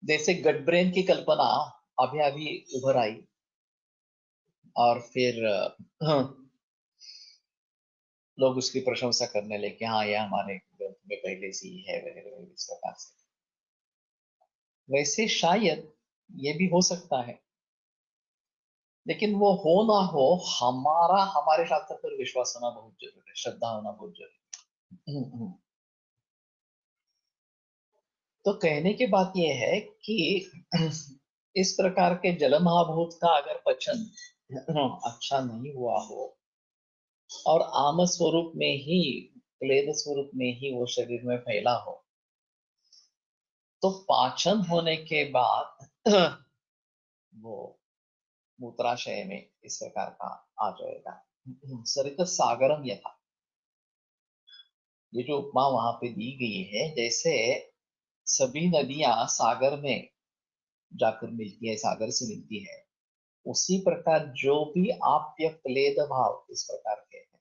जैसे गट ब्रेन की कल्पना अभी अभी उभर आई और फिर लोग उसकी प्रशंसा करने लगे, हाँ ये हमारे ग्रंथ में पहले से ही है वगैरह वगैरह इस प्रकार से। वैसे शायद ये भी हो सकता है, लेकिन वो हो ना हो, हमारा हमारे शास्त्र पर विश्वास होना बहुत जरूरी है, श्रद्धा होना बहुत जरूरी है। तो कहने की बात यह है कि इस प्रकार के जल महाभूत का अगर पचन अच्छा नहीं हुआ हो और आम स्वरूप में ही, क्लेद स्वरूप में ही वो शरीर में फैला हो, तो पाचन होने के बाद वो मूत्राशय में इस प्रकार का आ जाएगा। सरित सागरम यथा, ये जो उपमा वहां पे दी गई है, जैसे सभी नदियां सागर में जाकर मिलती है, सागर से मिलती है, उसी प्रकार जो भी आप्य क्लेद भाव इस प्रकार के हैं,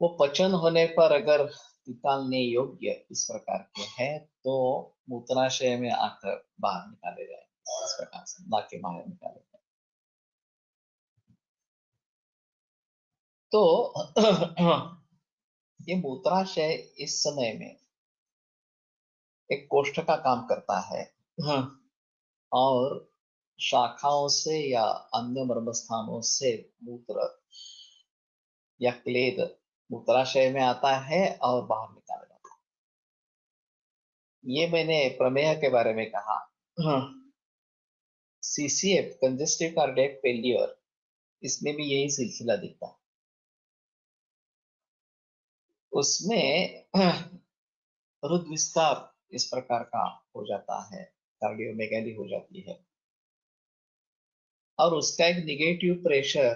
वो पचन होने पर अगर निकालने योग्य इस प्रकार के हैं तो मूत्राशय में आकर बाहर निकाले जाएंगे, इस प्रकार से नाक के बाहर निकाले जाएंगे। तो ये मूत्राशय इस समय में एक कोष्ठ का काम करता है। और शाखाओं से या अन्य मर्म स्थानों से मूत्र या क्लेद मूत्राशय में आता है और बाहर निकाला जाता है। ये मैंने प्रमेय के बारे में कहा। सीसीएफ, कंजेस्टिव कार्डियक फेलियर, इसमें भी यही सिलसिला दिखता है। उसमें रुद विस्तार इस प्रकार का हो जाता है, कार्डियोमेगाली हो जाती है, और उसका एक निगेटिव प्रेशर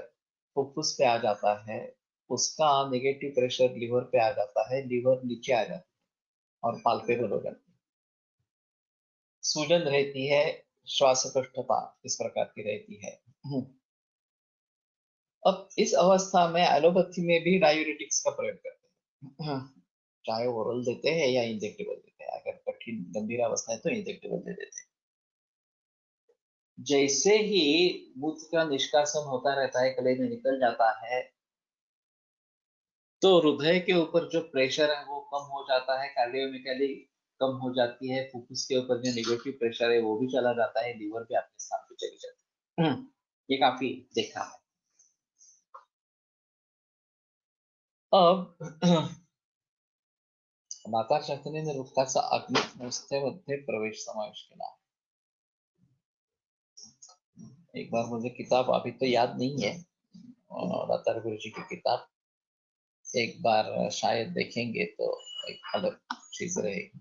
फुफ्फुस पे आ जाता है, उसका नेगेटिव प्रेशर लीवर पे आ जाता है, लीवर नीचे आ जाती है और पाल्पेबल हो जाती है, सूजन रहती है, श्वासकष्टता इस प्रकार की रहती है। अब इस अवस्था में एलोपैथी में भी डायूरेटिक्स का प्रयोग करते हैं, चाहे ओरल देते हैं या इंजेक्टेबल देते हैं। अगर कठिन गंभीर अवस्था है तो इंजेक्टेबल दे देते हैं। जैसे ही मूत्र का निष्कासन होता रहता है, कलेज में निकल जाता है, तो हृदय के ऊपर जो प्रेशर है वो कम हो जाता है, कार्डियोमेगली कम हो जाती है, फुफ्फुस के ऊपर जो नेगेटिव प्रेशर है वो भी चला जाता है, लीवर भी अपने स्थान पे चली जाती है। ये काफी देखा है। अब माता शक्तीने वृत्ताचा अग्नि संस्थेमध्ये प्रवेश समावेश केला। एक बार मुझे किताब अभी तो याद नहीं है, दातार गुरु जी की किताब, एक बार शायद देखेंगे तो एक अलग चीज रहेगी।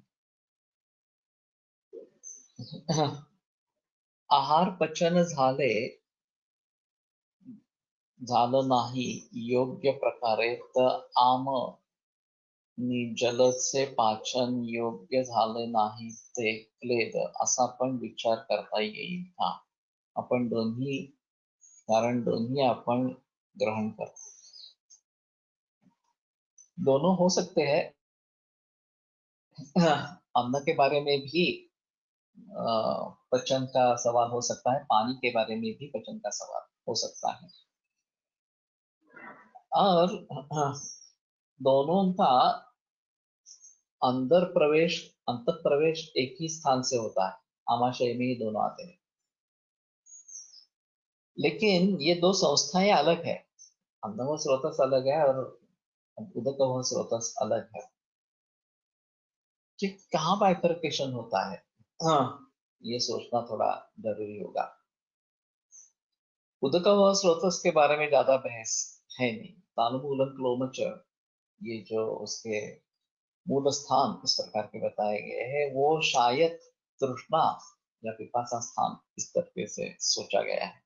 आहार पचन झालं नाही योग्य प्रकारे तर आम नि जलदचे पाचन योग्य झाले नाही ते क्लेद असा पण विचार करता येईल का? आपण दोन्ही, कारण दोन्ही आपण ग्रहण कर, दोनों हो सकते हैं। अन्न के बारे में भी पचन का सवाल हो सकता है, पानी के बारे में भी पचन का सवाल हो सकता है। और दोनों का अंदर प्रवेश, अंत प्रवेश एक ही स्थान से होता है, आमाशय में ही दोनों आते हैं। लेकिन ये दो संस्थाएं अलग है, अंडवह स्रोतस अलग है और उदकवह स्रोतस अलग है। कि कहाँ बाइफरकेशन होता है, हाँ, ये सोचना थोड़ा जरूरी होगा। उदकवह स्रोतस के बारे में ज्यादा बहस है नहीं। तालुमूलम क्लोमच, ये जो उसके मूल स्थान इस प्रकार के बताए गए हैं, वो शायद तृष्णा या पिपासा स्थान इस तरीके से सोचा गया है।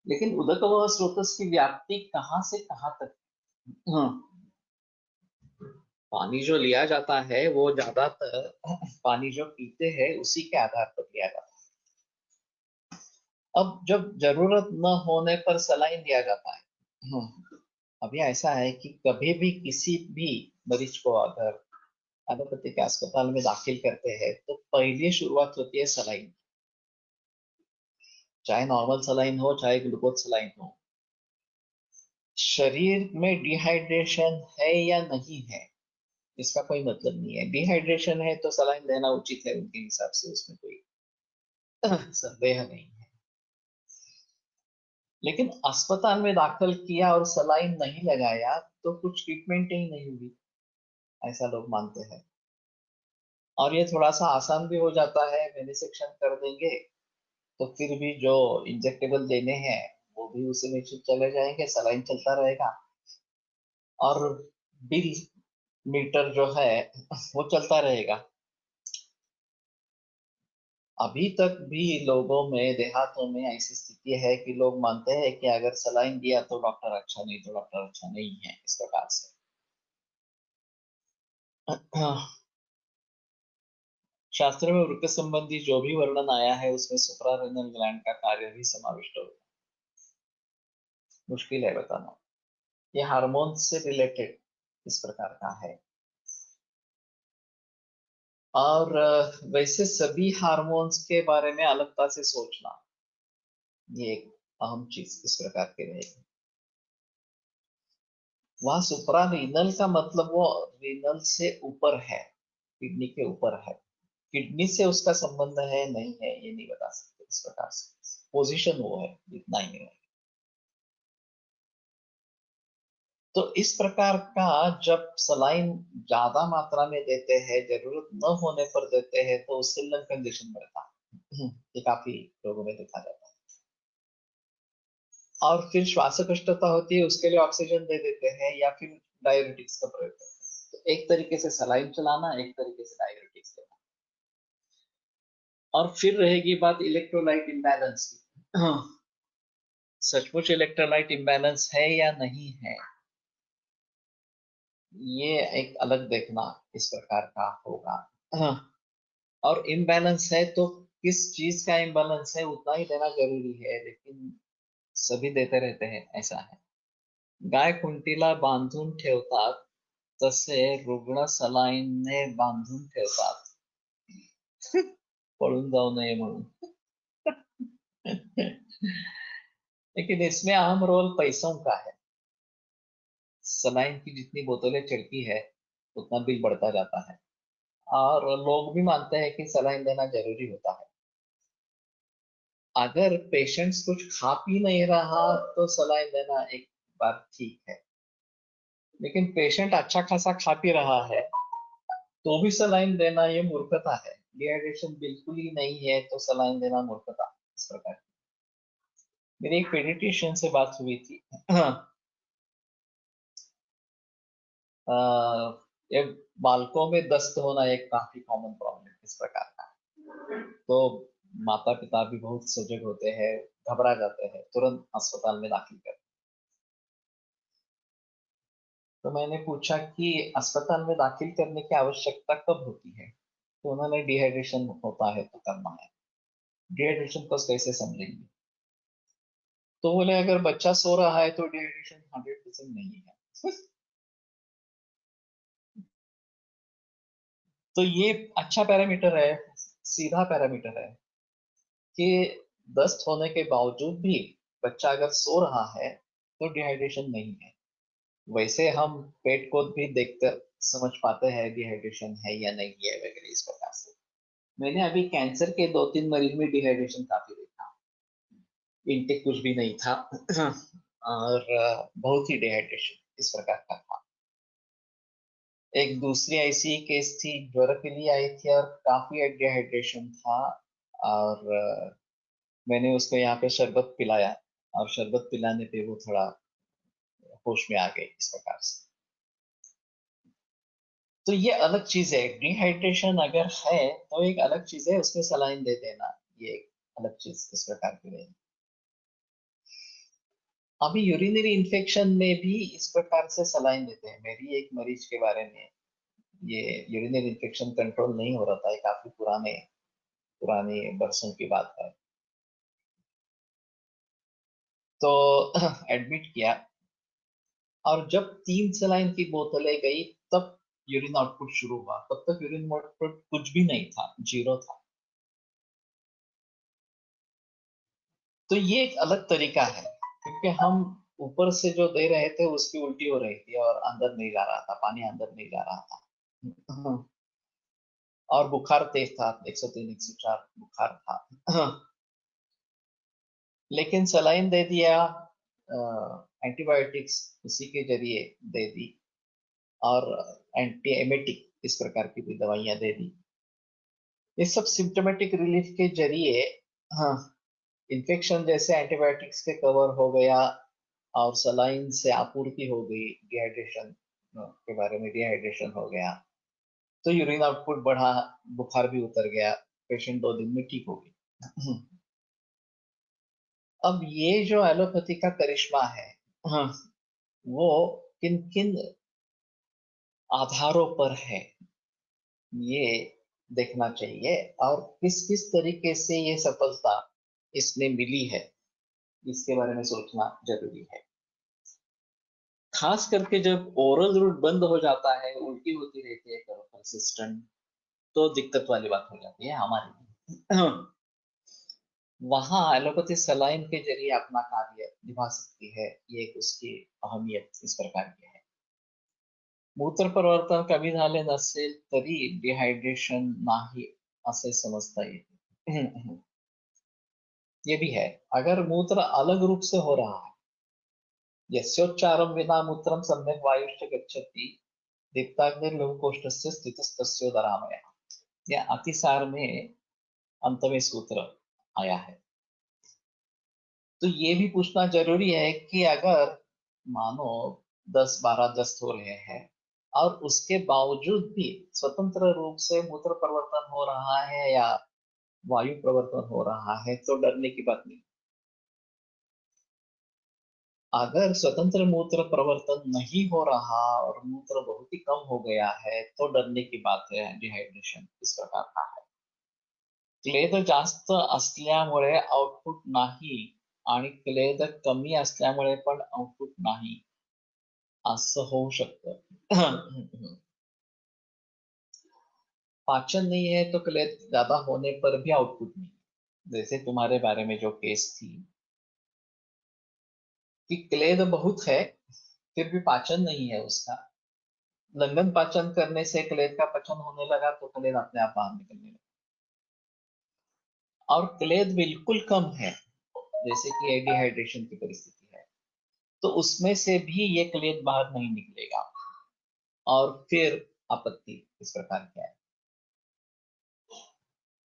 लेकिन उदकवह स्रोतस की व्याप्ति कहाँ से कहाँ तक, हाँ, पानी जो लिया जाता है वो ज्यादातर पानी जो पीते हैं उसी के आधार पर लिया जाता है। अब जब जरूरत न होने पर सलाइन दिया जाता है, अभी ऐसा है कि कभी भी किसी भी मरीज को अगर एलोपैथी के अस्पताल में दाखिल करते हैं तो पहली शुरुआत होती है सलाइन, चाहे नॉर्मल सलाइन हो चाहे ग्लूकोज सलाइन हो। शरीर में डिहाइड्रेशन है या नहीं है इसका कोई मतलब नहीं है। डिहाइड्रेशन है तो सलाइन देना उचित है उनके हिसाब से, उसमें कोई संदेह नहीं है। लेकिन अस्पताल में दाखिल किया और सलाइन नहीं लगाया तो कुछ ट्रीटमेंट ही नहीं हुई, ऐसा लोग मानते हैं। और ये थोड़ा सा आसान भी हो जाता है, वेनिसेक्शन कर देंगे तो फिर भी जो इंजेक्टेबल देने हैं वो भी उसी में चले जाएंगे, सलाइन चलता रहेगा और बिल मीटर जो है वो चलता रहेगा। अभी तक भी लोगों में, देहातों में ऐसी स्थिति है कि लोग मानते हैं कि अगर सलाइन दिया तो डॉक्टर अच्छा नहीं, तो डॉक्टर अच्छा नहीं है, इस प्रकार से। शास्त्र में वृक्क संबंधी जो भी वर्णन आया है उसमें सुप्रारेनल ग्लैंड का कार्य भी समाविष्ट होगा। मुश्किल है बताना, ये हार्मोन से रिलेटेड इस प्रकार का है। और वैसे सभी हार्मोन्स के बारे में अलगता से सोचना, ये एक अहम चीज इस प्रकार की रहेगी। वहां सुप्रा रीनल का मतलब वो रीनल से ऊपर है, किडनी के ऊपर है। किडनी से उसका संबंध है नहीं है ये नहीं बता सकते इस प्रकार से, पोजीशन वो है, इतना ही है। तो इस प्रकार का जब सलाइन ज्यादा मात्रा में देते हैं, जरूरत न होने पर देते हैं, तो उससे लंग कंडीशन बढ़ता है। ये काफी लोगों में देखा जाता है। और फिर श्वासकष्टता होती है, उसके लिए ऑक्सीजन दे देते हैं या फिर डायरेटिक्स का प्रयोग करते हैं। तो एक तरीके से सलाइन चलाना, एक तरीके से डायरेटिक्स देना। और फिर रहेगी बात इलेक्ट्रोलाइट इम्बैलेंस की। हाँ, सचमुच इलेक्ट्रोलाइट इम्बैलेंस है या नहीं है, ये एक अलग देखना इस प्रकार का होगा। हाँ, और इम्बैलेंस है तो किस चीज का इम्बैलेंस है उतना ही देना जरूरी है, लेकिन सभी देते रहते हैं ऐसा है। गाय खुंटीला बांधून ठेवतात तसे रुग्ण सलाईनने बांधून ठेवतात, पळून जाऊ नये म्हणून। लेकिन इसमें अहम रोल पैसों का है। सलाइन की जितनी बोतलें चढ़ती है उतना बिल बढ़ता जाता है, और लोग भी मानते हैं कि सलाइन देना जरूरी होता है। अगर पेशेंट्स कुछ खा पी नहीं रहा तो सलाइन देना एक बार ठीक है, लेकिन पेशेंट अच्छा खासा खा पी रहा है तो भी सलाइन देना ये मूर्खता है। डिहाइड्रेशन बिल्कुल ही नहीं है तो सलाइन देना मूर्खता इस प्रकार की। मेरी एक पेडिट्रिशियन से बात हुई थी। ये बालकों में दस्त होना एक काफी कॉमन प्रॉब्लम इस प्रकार का है। तो माता पिता भी बहुत सजग होते हैं, घबरा जाते हैं, तुरंत अस्पताल में दाखिल कर। तो मैंने पूछा कि अस्पताल में दाखिल करने की आवश्यकता कब होती है, तो उन्होंने डिहाइड्रेशन होता है तो करना है। डिहाइड्रेशन को कैसे समझेंगे? तो बोले अगर बच्चा सो रहा है तो डिहाइड्रेशन 100% नहीं है। तो ये अच्छा पैरामीटर है, सीधा पैरामीटर है कि दस्त होने के बावजूद भी बच्चा अगर सो रहा है तो डिहाइड्रेशन नहीं है। वैसे हम पेट को भी देखकर समझ पाते हैं डिहाइड्रेशन है या नहीं है वगैरह इस प्रकार से। मैंने अभी कैंसर के 2-3 मरीज में डिहाइड्रेशन काफी देखा। इनटेक कुछ भी नहीं था और बहुत ही डिहाइड्रेशन इस प्रकार का था। एक दूसरी ऐसी केस थी, ज्वर के लिए आई थी और काफी डिहाइड्रेशन था। और मैंने उसको यहाँ पे शरबत पिलाया और शरबत पिलाने पे वो थोड़ा होश में आ गई इस प्रकार से। तो ये अलग चीज है, डिहाइड्रेशन अगर है तो एक अलग चीज है, उसमें सलाइन दे देना ये एक अलग चीज इस प्रकार की रही। अभी यूरिनरी इन्फेक्शन में भी इस प्रकार से सलाइन देते हैं। मेरी एक मरीज के बारे में ये यूरिनरी इन्फेक्शन कंट्रोल नहीं हो रहा था, ये काफी पुराने पुराने बरसों की बात है। तो एडमिट किया और जब 3 सलाइन की बोतलें गई तब यूरिन आउटपुट शुरू हुआ। तब तक यूरिन आउटपुट कुछ भी नहीं था, जीरो था। तो ये एक अलग तरीका है, क्योंकि हम ऊपर से जो दे रहे थे उसकी उल्टी हो रही थी और अंदर नहीं जा रहा था, पानी अंदर नहीं जा रहा था। और बुखार तेज था, 103 104 बुखार था। लेकिन सलाइन दे दिया, एंटीबायोटिक्स उसी के जरिए दे दी और एंटी एमेटिक इस प्रकार की भी दवाइयां दे दी। ये सब सिम्टोमेटिक रिलीफ के जरिए, हाँ, इन्फेक्शन जैसे एंटीबायोटिक्स के कवर हो गया और सलाइन से आपूर्ति हो गई, डिहाइड्रेशन के बारे में डिहाइड्रेशन हो गया, तो यूरिन आउटपुट बढ़ा, बुखार भी उतर गया, पेशेंट 2 दिन में ठीक हो गई। अब ये जो एलोपैथी का करिश्मा है, हाँ, वो किन किन आधारों पर है ये देखना चाहिए और किस किस तरीके से ये सफलता इसमें मिली है, इसके बारे में सोचना जरूरी है। खास करके जब ओरल रूट बंद हो जाता है, उल्टी होती रहती है कंसिस्टेंट, तो दिक्कत वाली बात हो जाती है हमारे लिए। वहां एलोपैथी सलाइन के जरिए अपना कार्य निभा सकती है, ये एक उसकी अहमियत इस प्रकार की है। मूत्र परिवर्तन कमी झाले नसेल तरी डिहायड्रेशन नाही असे समजता येते। ये भी है, अगर मूत्र अलग रूप से हो रहा है, यस्योच्चारं विना मूत्रं सम्यक् वायुश्च गच्छति दीप्ताग्निर्लघुकोष्ठस्य स्थितस्तस्योदरामयः, या अतिसार में अंत में सूत्र आया है। तो ये भी पूछना जरूरी है कि अगर मानो 10-12 दस्त हो रहे हैं और उसके बावजूद भी स्वतंत्र रूप से मूत्र परिवर्तन हो रहा है या वायु परिवर्तन हो रहा है, तो डरने की बात नहीं। अगर स्वतंत्र मूत्र प्रवर्तन नहीं हो रहा और मूत्र बहुत ही कम हो गया है, तो डरने की बात है, डिहाइड्रेशन इस प्रकार का है। क्लेद जास्त असल्यामुळे आउटपुट नाही आणि क्लेद कमी असल्यामुळे पण आउटपुट नाही असं होऊ शकतं। पाचन नहीं है तो क्लेद ज्यादा होने पर भी आउटपुट नहीं। जैसे तुम्हारे बारे में जो केस थी कि क्लेद बहुत है फिर भी पाचन नहीं है उसका, लंघन पाचन करने से क्लेद का पचन होने लगा तो क्लेद अपने आप बाहर निकलने लगा। और क्लेद बिल्कुल कम है, जैसे कि डिहाइड्रेशन की परिस्थिति है, तो उसमें से भी ये क्लेद बाहर नहीं निकलेगा और फिर आपत्ति इस प्रकार की है।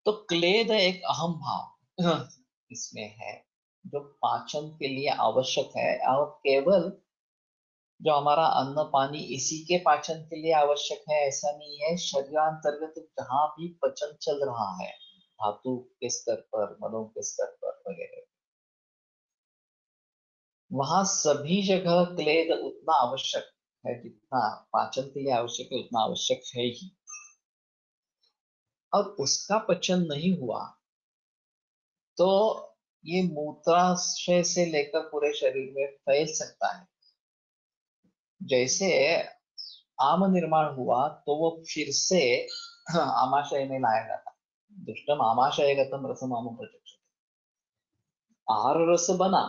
तो क्लेद एक अहम भाव इसमें है जो पाचन के लिए आवश्यक है, और केवल जो हमारा अन्न पानी इसी के पाचन के लिए आवश्यक है ऐसा नहीं है। शरीरांतर्गत जहां भी पचन चल रहा है, धातु के स्तर पर, मलों के स्तर पर वगैरह, वहां सभी जगह क्लेद उतना आवश्यक है जितना पाचन के लिए आवश्यक है, उतना आवश्यक है ही। और उसका पचन नहीं हुआ तो ये मूत्राशय से लेकर पूरे शरीर में फैल सकता है। जैसे आम निर्माण हुआ तो वो फिर से आमाशय में लाया जाता। दुष्टम आमाशयगतम रसम आम प्रचक्षते। आहार रस बना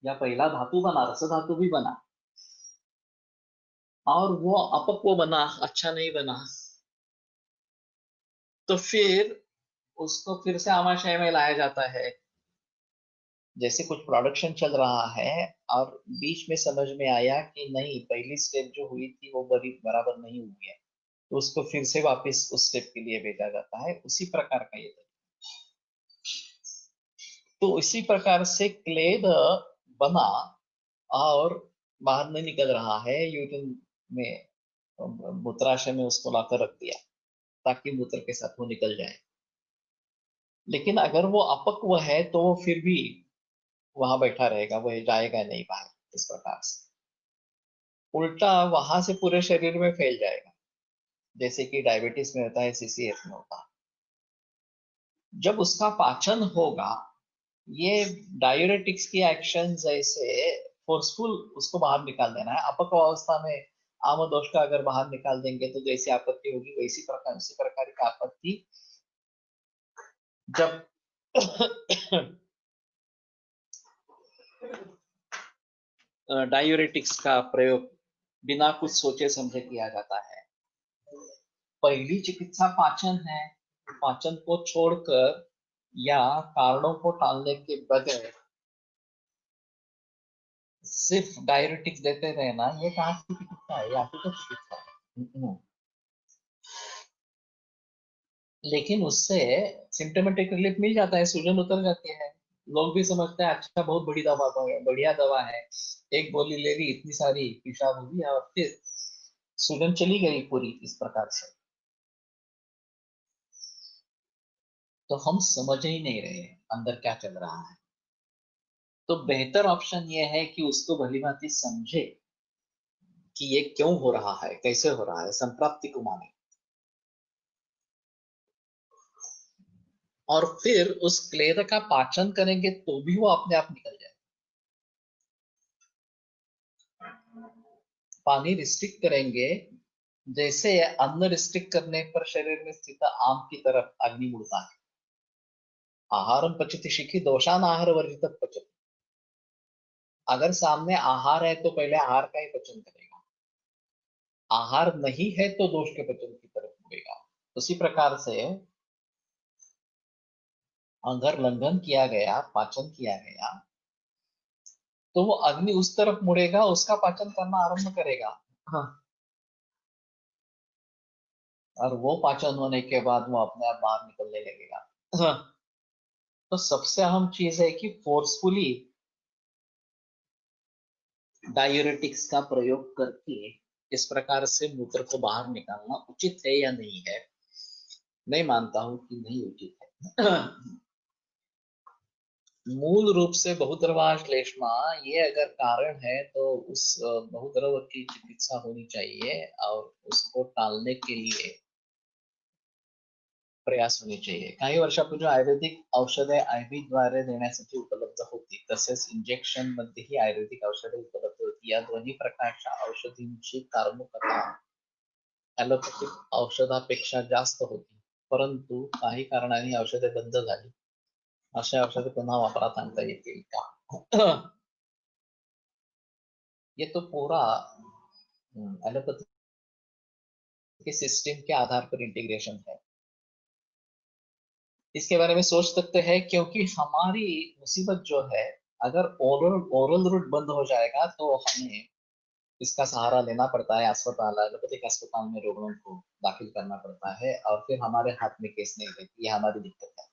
या पहला धातु बना, रस धातु भी बना, और वो अपक्व बना, अच्छा नहीं बना, तो फिर उसको फिर से आमाशय में लाया जाता है। जैसे कुछ प्रोडक्शन चल रहा है और बीच में समझ में आया कि नहीं, पहली स्टेप जो हुई थी वो बड़ी बराबर नहीं हुई है, तो उसको फिर से वापस उस स्टेप के लिए भेजा जाता है। उसी प्रकार का ये तरीका। तो इसी प्रकार से क्लेद बना और बाहर नहीं निकल रहा है, यूरिन में, मूत्राशय में उसको लाकर रख दिया ताकि मूत्र के साथ वो निकल जाए। लेकिन अगर वो अपक्व है तो वो फिर भी वहां बैठा रहेगा, वो जाएगा नहीं बाहर। इस प्रकार से उल्टा वहां से पूरे शरीर में फैल जाएगा, जैसे कि डायबिटीज में होता है, सीसीएफ में होता है। जब उसका पाचन होगा, ये डायूरेटिक्स की एक्शन जैसे फोर्सफुल उसको बाहर निकाल देना है। अपक्व अवस्था में आम दोष का अगर बाहर निकाल देंगे तो जैसी आपत्ति होगी वैसी प्रकार, उसी प्रकार की आपत्ति जब डायूरेटिक्स का प्रयोग बिना कुछ सोचे समझे किया जाता है। पहली चिकित्सा पाचन है। पाचन को छोड़कर या कारणों को टालने के बगैर सिर्फ डायूरेटिक्स देते रहना, ये कहाँ की चिकित्सा है? ये आपकी तो चिकित्सा है। लेकिन उससे सिम्टोमेटिक रिलीफ मिल जाता है, सूजन उतर जाती है, लोग भी समझते हैं अच्छा बहुत बड़ी दवा, बढ़िया दवा है, एक गोली ले ली, इतनी सारी पेशाब हुई और फिर सूजन चली गई पूरी। इस प्रकार से तो हम समझ ही नहीं रहे अंदर क्या चल रहा है। तो बेहतर ऑप्शन ये है कि उसको भली भांति समझे कि ये क्यों हो रहा है, कैसे हो रहा है, संप्राप्ति को माने, और फिर उस क्लेद का पाचन करेंगे तो भी वो अपने आप निकल जाए। पानी रिस्ट्रिक्ट करेंगे, जैसे अन्न रिस्ट्रिक्ट करने पर शरीर में स्थित आम की तरफ अग्नि मुड़ता है। आहारम पचति शिखी दोषान आहार वर्जित पचति। अगर सामने आहार है तो पहले आहार का ही पचन करेगा, आहार नहीं है तो दोष के पचन की तरफ मुड़ेगा। उसी प्रकार से अगर लंघन किया गया, पाचन किया गया, तो वो अग्नि उस तरफ मुड़ेगा, उसका पाचन करना आरंभ करेगा। हाँ। और वो पाचन होने के बाद वो अपने आप बाहर निकलने लगेगा। हाँ। तो सबसे अहम चीज है कि फोर्सफुली डायूरेटिक्स का प्रयोग करके इस प्रकार से मूत्र को बाहर निकालना उचित है या नहीं है। नहीं मानता हूं कि नहीं उचित है। मूल रूप से बहुद्रवा श्लेष्मा ये अगर कारण है तो उस बहुद्रव की चिकित्सा होनी चाहिए और उसको टालने के लिए प्रयास होणे चाहिए। काही वर्षापूर्वी आयुर्वेदिक औषधे IV द्वारे देण्यासाठी उपलब्ध होती, तसेच इंजेक्शन मध्येही आयुर्वेदिक औषधे उपलब्ध होती। या दोन्ही प्रकारच्या औषधींची कारणुकता ॲलोपॅथिक औषधापेक्षा जास्त होती, परंतु काही कारणांनी औषधे बंद झाली। अशा औषधे पुन्हा वापरात आणता येतील का? ये तो पूरा एलोपैथी के सिस्टम के आधार पर इंटीग्रेशन है। इसके बारे में सोच सकते हैं, क्योंकि हमारी मुसीबत जो है, अगर ओरल ओरल रूट बंद हो जाएगा तो हमें इसका सहारा लेना पड़ता है, अस्पताल, एलोपैथिक अस्पताल में रोगियों को दाखिल करना पड़ता है और फिर हमारे हाथ में केस नहीं रहती। ये हमारी दिक्कत है।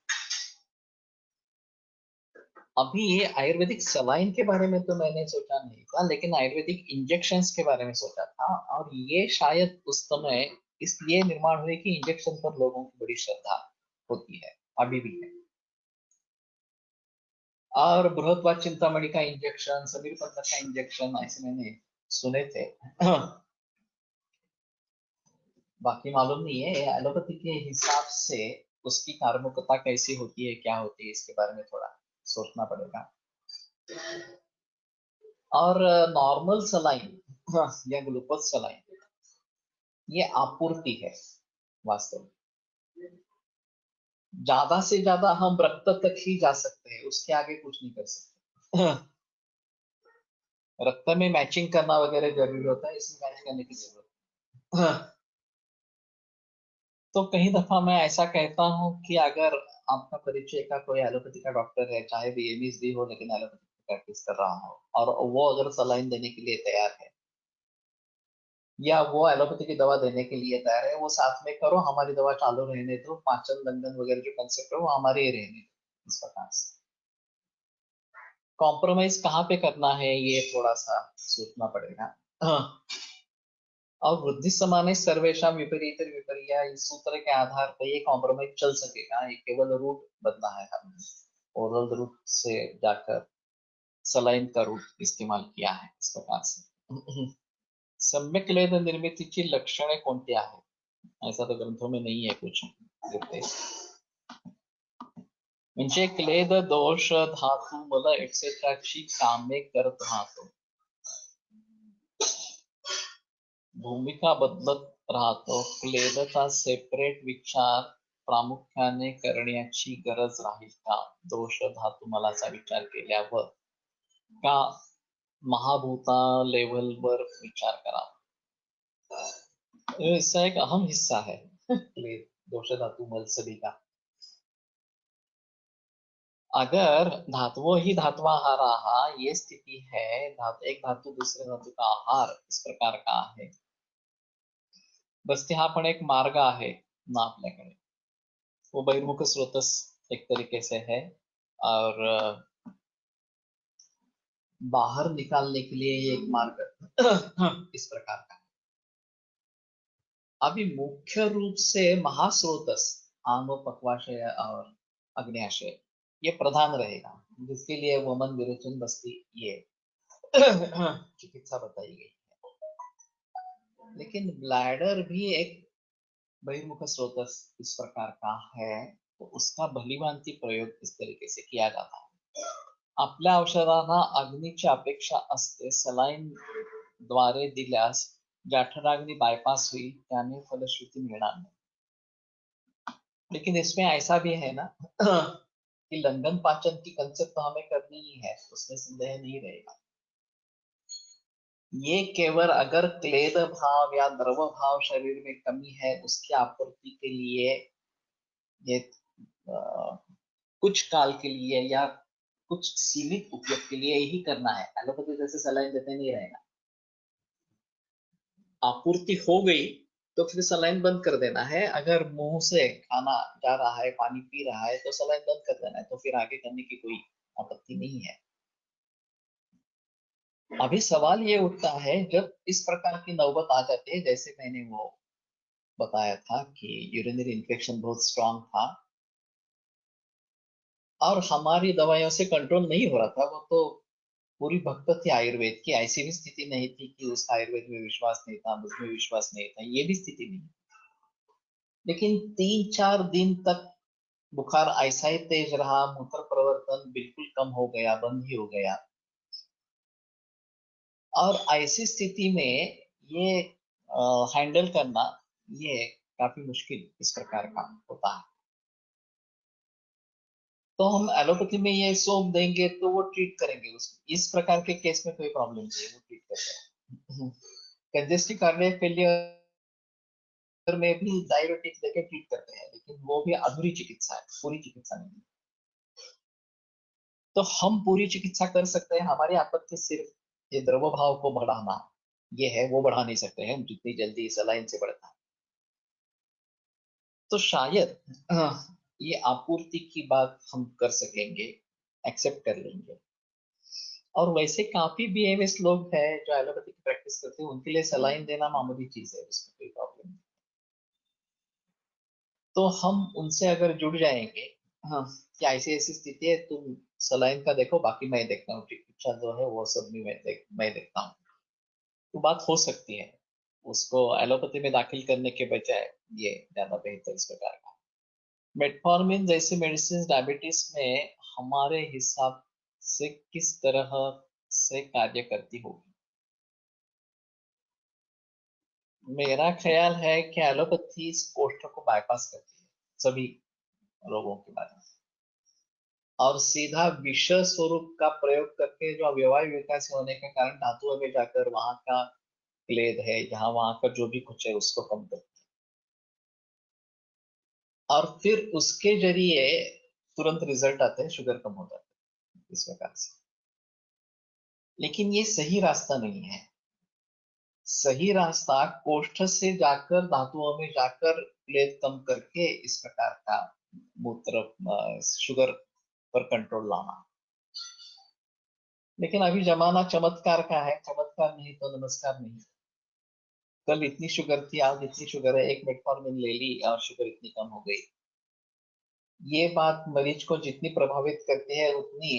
अभी ये आयुर्वेदिक सलाइन के बारे में तो मैंने सोचा नहीं था, लेकिन आयुर्वेदिक इंजेक्शंस के बारे में सोचा था, और ये शायद उस समय इसलिए निर्माण हुए कि इंजेक्शन पर लोगों की बड़ी श्रद्धा होती है, अभी भी है। और बृहत्वा चिंतामणि का इंजेक्शन, समीर पंत का इंजेक्शन ऐसे मैंने सुने थे। बाकी मालूम नहीं है एलोपैथी के हिसाब से उसकी कार्मिकता कैसी होती है, क्या होती है, इसके बारे में थोड़ा सोचना पड़ेगा। और नॉर्मल सलाइन या ग्लूकोज सलाइन ये आपूर्ति है वास्तव में। ज्यादा से ज्यादा हम रक्त तक ही जा सकते हैं, उसके आगे कुछ नहीं कर सकते। रक्त में मैचिंग करना वगैरह जरूरी होता है, इसमें मैच करने की जरूरत है। तो कई दफा मैं ऐसा कहता हूँ कि अगर आपका परिचय का कोई एलोपैथी का डॉक्टर है, चाहे बीएमएस भी हो लेकिन एलोपैथी की प्रैक्टिस कर रहा हो, और वो अगर सलाइन देने के लिए तैयार है या वो एलोपैथी की दवा देने के लिए तैयार है, वो साथ में करो, हमारी दवा चालू रहने दो, पाचन दंडन वगैरह जो कंसेप्ट है वो हमारे ही रहने दो। इस प्रकार से कॉम्प्रोमाइज कहाँ पे करना है ये थोड़ा सा सोचना पड़ेगा। हाँ। और वृद्धि समाने सर्वेशा विपरीत विपर्या इस सूत्र के आधार पर ये कॉम्प्रोमाइज चल सकेगा, ये केवल रूट बदला है, हमने ओरल रूट से जाकर सलाइन का रूट इस्तेमाल किया है इस प्रकार से। सम्यक लेद निर्मितीची लक्षणे कोणती आहेत? ऐसा तो ग्रंथों में नहीं है कुछ निर्देश। म्हणजे क्लेद दोष धातू मल एक्सेट्राची कामे करत राहतो, भूमिका बदलत राहतो, क्लेदचा सेपरेट विचार प्रामुख्याने करण्याची गरज राहील का? दोष धातू मलाचा विचार केल्यावर का महाभूता लेवलवर विचार करावा? इसका एक अहम हिस्सा है क्लेद दोष धातु मल सभी का। अगर धातुओं ही धातुआहार रहा, ये स्थिति है, एक धातु दूसरे धातु का आहार इस प्रकार का आहे, बस हा पण एक मार्ग आहे ना आपल्याकडे, वो बहिर्मुख स्रोतस एक तरीके से है, और बाहर निकालने के लिए ये एक मार्ग इस प्रकार का है। अभी मुख्य रूप से महास्रोतस आनो पक्वाशय और अग्न्याशय ये प्रधान रहेगा, जिसके लिए वमन विरेचन बस्ती ये चिकित्सा बताई गई है। लेकिन ब्लैडर भी एक बहिर्मुख स्रोतस इस प्रकार का है, तो उसका भलीभांति प्रयोग इस तरीके से किया जाता है। आपल्या औषधांना अग्नीची अपेक्षा असते, सलाईन द्वारे दिल्यास जठराग्नि बायपास हुई, त्याने फलश्रुति मिळणार नाही। लेकिन इसमें ऐसा भी है ना कि लंदन पाचन की कंसेप्ट तो हमें करनी ही है, उसमें संदेह नहीं रहेगा। ये केवल अगर क्लेद भाव या द्रव भाव शरीर में कमी है, उसकी आपूर्ति के लिए ये कुछ काल के लिए या कुछ सीमित उपयोग के लिए ही करना है। एलोपैथी जैसे सलाइन देते नहीं रहेगा, आपूर्ति हो गई तो फिर सलाइन बंद कर देना है। अगर मुंह से खाना जा रहा है, पानी पी रहा है, तो सलाइन बंद कर देना है, तो फिर आगे करने की कोई आपत्ति नहीं है। अभी सवाल ये उठता है जब इस प्रकार की नौबत आ जाती है, जैसे मैंने वो बताया था कि यूरिनरी इन्फेक्शन बहुत स्ट्रांग था और हमारी दवाइयों से कंट्रोल नहीं हो रहा था, वो तो पूरी भक्त थी आयुर्वेद की, ऐसी भी स्थिति नहीं थी कि उसका आयुर्वेद में विश्वास नहीं था, मुझमें विश्वास नहीं था, ये भी स्थिति नहीं। लेकिन 3-4 दिन तक बुखार ऐसा ही तेज रहा, मूत्र प्रवर्तन बिल्कुल कम हो गया, बंद ही हो गया, और ऐसी स्थिति में ये हैंडल करना ये काफी मुश्किल इस प्रकार का होता है। तो हम एलोपैथी में ये सोप देंगे तो वो ट्रीट करेंगे, उसको इस प्रकार के केस में कोई प्रॉब्लम नहीं है, वो ट्रीट करते हैं। कंजेस्टिव कार्डियक फेलियर में भी डायबिटिक्स देके ट्रीट करते हैं, लेकिन वो भी अधूरी चिकित्सा है, पूरी चिकित्सा नहीं। तो हम पूरी चिकित्सा कर सकते हैं, हमारी आपत्ति सिर्फ ये द्रव भाव को बढ़ाना ये है, वो बढ़ा नहीं सकते हैं जितनी जल्दी सलाइन से बढ़ता है। तो शायद ये आपूर्ति की बात हम कर सकेंगे, एक्सेप्ट कर लेंगे। और वैसे काफी बीएमएस लोग हैं जो एलोपैथी की प्रैक्टिस करते हैं, उनके लिए सलाइन देना मामूली चीज है, उसमें कोई प्रॉब्लम नहीं। तो हम उनसे अगर जुड़ जाएंगे, हाँ, कि ऐसी ऐसी स्थिति है, तुम सलाइन का देखो, बाकी मैं देखता हूँ, चिकित्सा जो है वो सब भी मैं देखता हूँ, तो बात हो सकती है। उसको एलोपैथी में दाखिल करने के बजाय ये ज्यादा बेहतर इस प्रकार का। मेटफॉर्मिन जैसे मेडिसिन डायबिटीज में हमारे हिसाब से किस तरह से कार्य करती होगी? मेरा ख्याल है कि एलोपैथी इस कोष्ठ को बाईपास करती है सभी रोगों के बारे में, और सीधा विष स्वरूप का प्रयोग करके जो अवयव विकास होने के कारण धातुओं में जाकर वहां का क्लेद है, जहां वहां का जो भी कुछ है उसको कम करती है, और फिर उसके जरिए तुरंत रिजल्ट आते हैं, शुगर कम हो जाता है इस प्रकार से। लेकिन ये सही रास्ता नहीं है। सही रास्ता कोष्ठ से जाकर धातुओं में जाकर क्लेद कम करके इस प्रकार का मूत्र शुगर पर कंट्रोल लाना। लेकिन अभी जमाना चमत्कार का है, चमत्कार नहीं तो नमस्कार नहीं। कल इतनी शुगर थी, आज इतनी शुगर है, एक मेटफॉर्मिन ले ली और शुगर इतनी कम हो गई। ये बात मरीज को जितनी प्रभावित करती है उतनी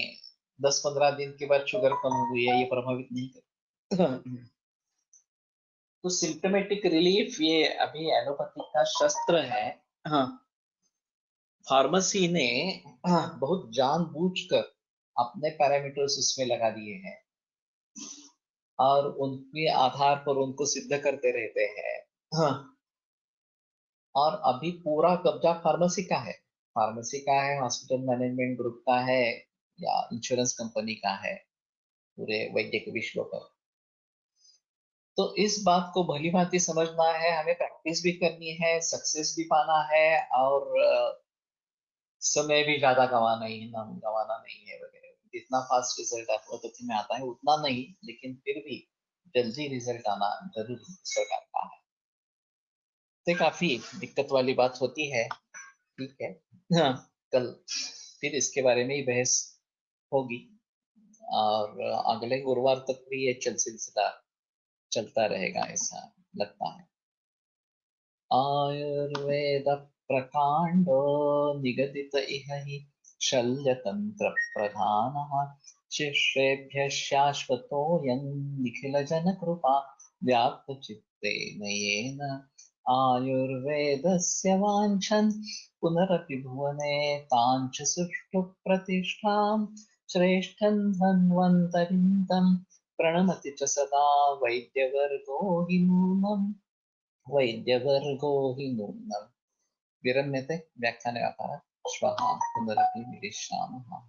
10-15 दिन के बाद शुगर कम हो गई है ये प्रभावित नहीं करती। तो सिम्टोमेटिक रिलीफ ये अभी एलोपैथी का शस्त्र है। हाँ, फार्मेसी ने बहुत जानबूझकर अपने पैरामीटर्स उसमें लगा दिए हैं और उनके आधार पर उनको सिद्ध करते रहते हैं। हाँ, और अभी पूरा कब्जा फार्मेसी का है। फार्मेसी का है, हॉस्पिटल मैनेजमेंट ग्रुप का है, या इंश्योरेंस कंपनी का है, पूरे वैद्यक विश्व पर। तो इस बात को भली भांति समझना है, हमें प्रैक्टिस भी करनी है, सक्सेस भी पाना है, और समय भी ज्यादा गंवाना नहीं है वगैरह। जितना फास्ट रिजल्ट एलोपैथी में आता है उतना नहीं, लेकिन फिर भी जल्दी रिजल्ट आना जरूरी इस प्रकार का है। तो काफी दिक्कत वाली बात होती है। ठीक है, हाँ, कल फिर इसके बारे में ही बहस होगी, और अगले गुरुवार तक भी ये सिलसिला चलता रहेगा ऐसा लगता है। आयुर्वेद प्रकांडो निगदित इह हि शल्यतंत्र प्रधानः शिष्येभ्यः शाश्वतोऽयं निखिल जन कृपा व्याप्त चित्तेन येन आयुर्वेदस्य वाञ्छन् पुनरपि भुवने ताञ्च सुष्ठु प्रतिष्ठां श्रेष्ठं धन्वन्तरिं तं प्रणमति च सदा वैद्यवर्गो हि नूनम् वैद्यवर्गो हि नूनम्। विरम्यते व्याख्याने अपार। श्वः पुनरपि मिलिष्यामः।